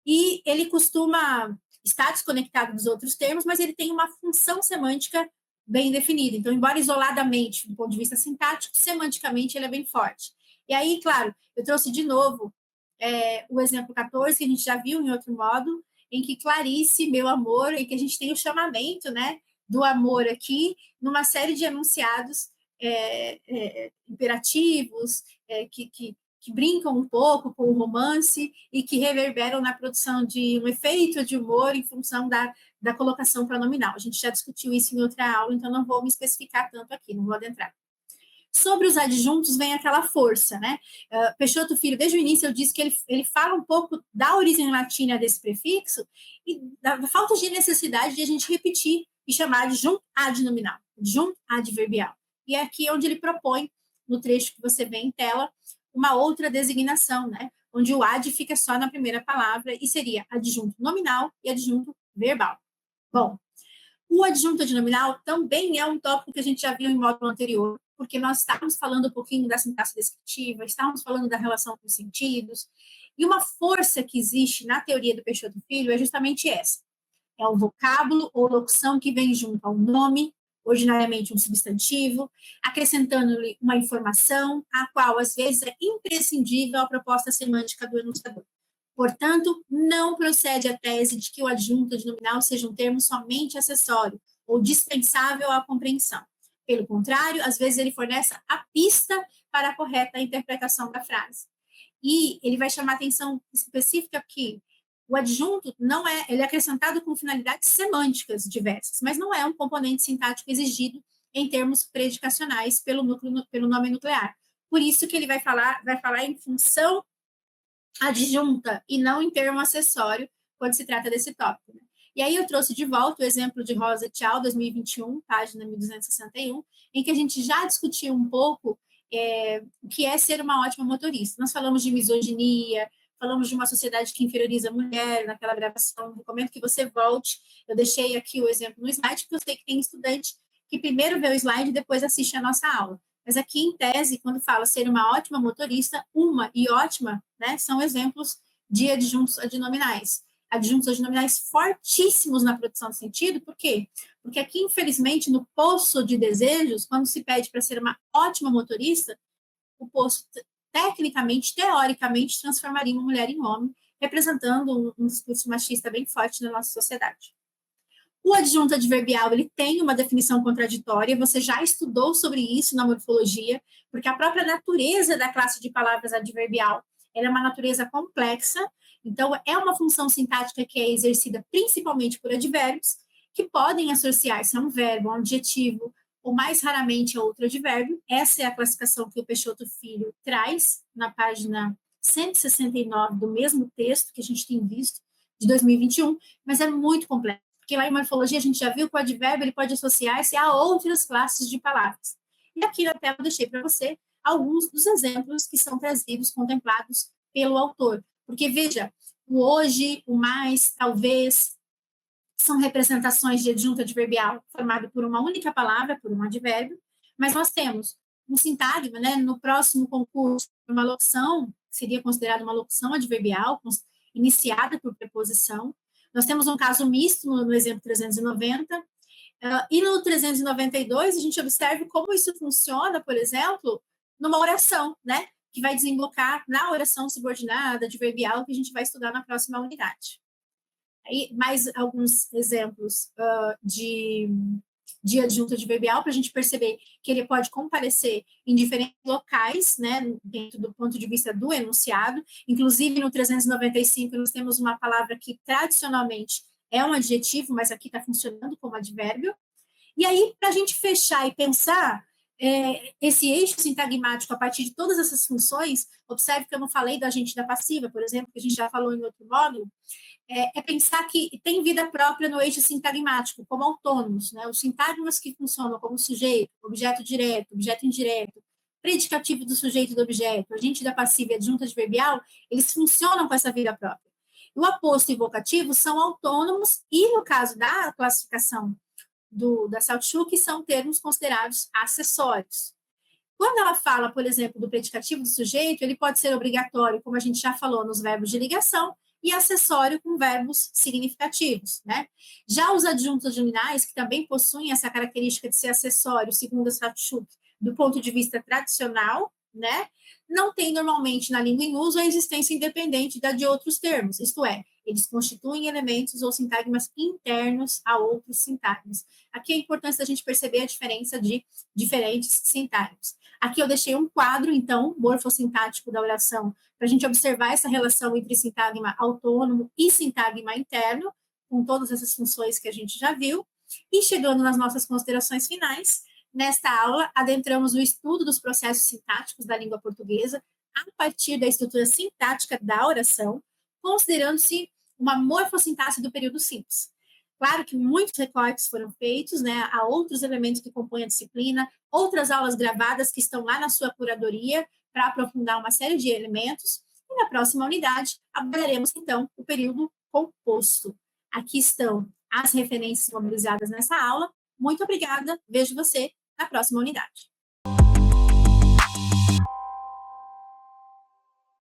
E ele costuma estar desconectado dos outros termos, mas ele tem uma função semântica bem definida. Então, embora isoladamente, do ponto de vista sintático, semanticamente ele é bem forte. E aí, claro, eu trouxe de novo o exemplo 14, que a gente já viu em outro modo, em que Clarice, meu amor, em que a gente tem o chamamento, né, do amor aqui, numa série de enunciados imperativos, que brincam um pouco com o romance e que reverberam na produção de um efeito de humor em função da colocação pronominal. A gente já discutiu isso em outra aula, então não vou me especificar tanto aqui, não vou adentrar. Sobre os adjuntos vem aquela força, né? Peixoto Filho, desde o início, eu disse que ele fala um pouco da origem latina desse prefixo e da falta de necessidade de a gente repetir e chamar adjunto adnominal, adjunto adverbial. E é aqui onde ele propõe, no trecho que você vê em tela, uma outra designação, né? Onde o ad fica só na primeira palavra e seria adjunto nominal e adjunto verbal. Bom, o adjunto adnominal também é um tópico que a gente já viu em módulo anterior, porque nós estávamos falando um pouquinho da sintaxe descritiva, estávamos falando da relação com os sentidos, e uma força que existe na teoria do Peixoto Filho é justamente essa. É o vocábulo ou locução que vem junto ao nome, originariamente um substantivo, acrescentando-lhe uma informação, a qual às vezes é imprescindível à proposta semântica do enunciador. Portanto, não procede a tese de que o adjunto adnominal seja um termo somente acessório ou dispensável à compreensão. Pelo contrário, às vezes ele fornece a pista para a correta interpretação da frase. E ele vai chamar atenção específica que o adjunto ele é acrescentado com finalidades semânticas diversas, mas não é um componente sintático exigido em termos predicacionais pelo nome nuclear. Por isso que ele vai falar em função adjunta e não em termo acessório quando se trata desse tópico. Né? E aí eu trouxe de volta o exemplo de Rosa et al., 2021, página 1261, em que a gente já discutiu um pouco o que é ser uma ótima motorista. Nós falamos de misoginia, falamos de uma sociedade que inferioriza a mulher naquela gravação. Recomendo que você volte. Eu deixei aqui o exemplo no slide, porque eu sei que tem estudante que primeiro vê o slide e depois assiste a nossa aula. Mas aqui, em tese, quando fala ser uma ótima motorista, uma e ótima, né, são exemplos de adjuntos adnominais. Adjuntos adnominais fortíssimos na produção de sentido, por quê? Porque aqui, infelizmente, no poço de desejos, quando se pede para ser uma ótima motorista, o poço, tecnicamente, teoricamente, transformaria uma mulher em homem, representando um discurso machista bem forte na nossa sociedade. O adjunto adverbial, ele tem uma definição contraditória, você já estudou sobre isso na morfologia, porque a própria natureza da classe de palavras adverbial, ela é uma natureza complexa, então é uma função sintática que é exercida principalmente por advérbios, que podem associar-se a um verbo, a um adjetivo, ou mais raramente a outro advérbio. Essa é a classificação que o Peixoto Filho traz na página 169 do mesmo texto que a gente tem visto, de 2021, mas é muito complexo, porque lá em morfologia a gente já viu que o advérbio ele pode associar-se a outras classes de palavras. E aqui na tela eu deixei para você alguns dos exemplos que são trazidos, contemplados pelo autor. Porque, veja, o hoje, o mais, talvez, são representações de adjunto adverbial formado por uma única palavra, por um advérbio, mas nós temos um sintagma, né, no próximo concurso, uma locução, seria considerada uma locução adverbial, iniciada por preposição. Nós temos um caso misto no exemplo 390, e no 392 a gente observa como isso funciona, por exemplo, numa oração, né, que vai desembocar na oração subordinada, adverbial, que a gente vai estudar na próxima unidade. Aí, mais alguns exemplos de adjunto adverbial para a gente perceber que ele pode comparecer em diferentes locais, né, dentro do ponto de vista do enunciado. Inclusive, no 395, nós temos uma palavra que tradicionalmente é um adjetivo, mas aqui está funcionando como advérbio. E aí, para a gente fechar e pensar esse eixo sintagmático a partir de todas essas funções, observe que eu não falei do agente da passiva, por exemplo, que a gente já falou em outro módulo, pensar que tem vida própria no eixo sintagmático, como autônomos, né? Os sintagmas que funcionam como sujeito, objeto direto, objeto indireto, predicativo do sujeito e do objeto, agente da passiva e adjunto adverbial, eles funcionam com essa vida própria. O aposto e o vocativo são autônomos e, no caso da classificação da Saltchuk, são termos considerados acessórios. Quando ela fala, por exemplo, do predicativo do sujeito, ele pode ser obrigatório, como a gente já falou, nos verbos de ligação, e acessório com verbos significativos, né? Já os adjuntos adnominais, que também possuem essa característica de ser acessório, segundo a Saltchuk, do ponto de vista tradicional, né? Não tem normalmente na língua em uso a existência independente da de outros termos, isto é, eles constituem elementos ou sintagmas internos a outros sintagmas. Aqui é importante a gente perceber a diferença de diferentes sintagmas. Aqui eu deixei um quadro, então, morfossintático da oração, para a gente observar essa relação entre sintagma autônomo e sintagma interno, com todas essas funções que a gente já viu. E chegando nas nossas considerações finais, nesta aula, adentramos o estudo dos processos sintáticos da língua portuguesa a partir da estrutura sintática da oração, considerando-se uma morfossintaxe do período simples. Claro que muitos recortes foram feitos, né, a outros elementos que compõem a disciplina, outras aulas gravadas que estão lá na sua curadoria para aprofundar uma série de elementos. E na próxima unidade abordaremos, então, o período composto. Aqui estão as referências mobilizadas nessa aula. Muito obrigada, vejo você na próxima unidade.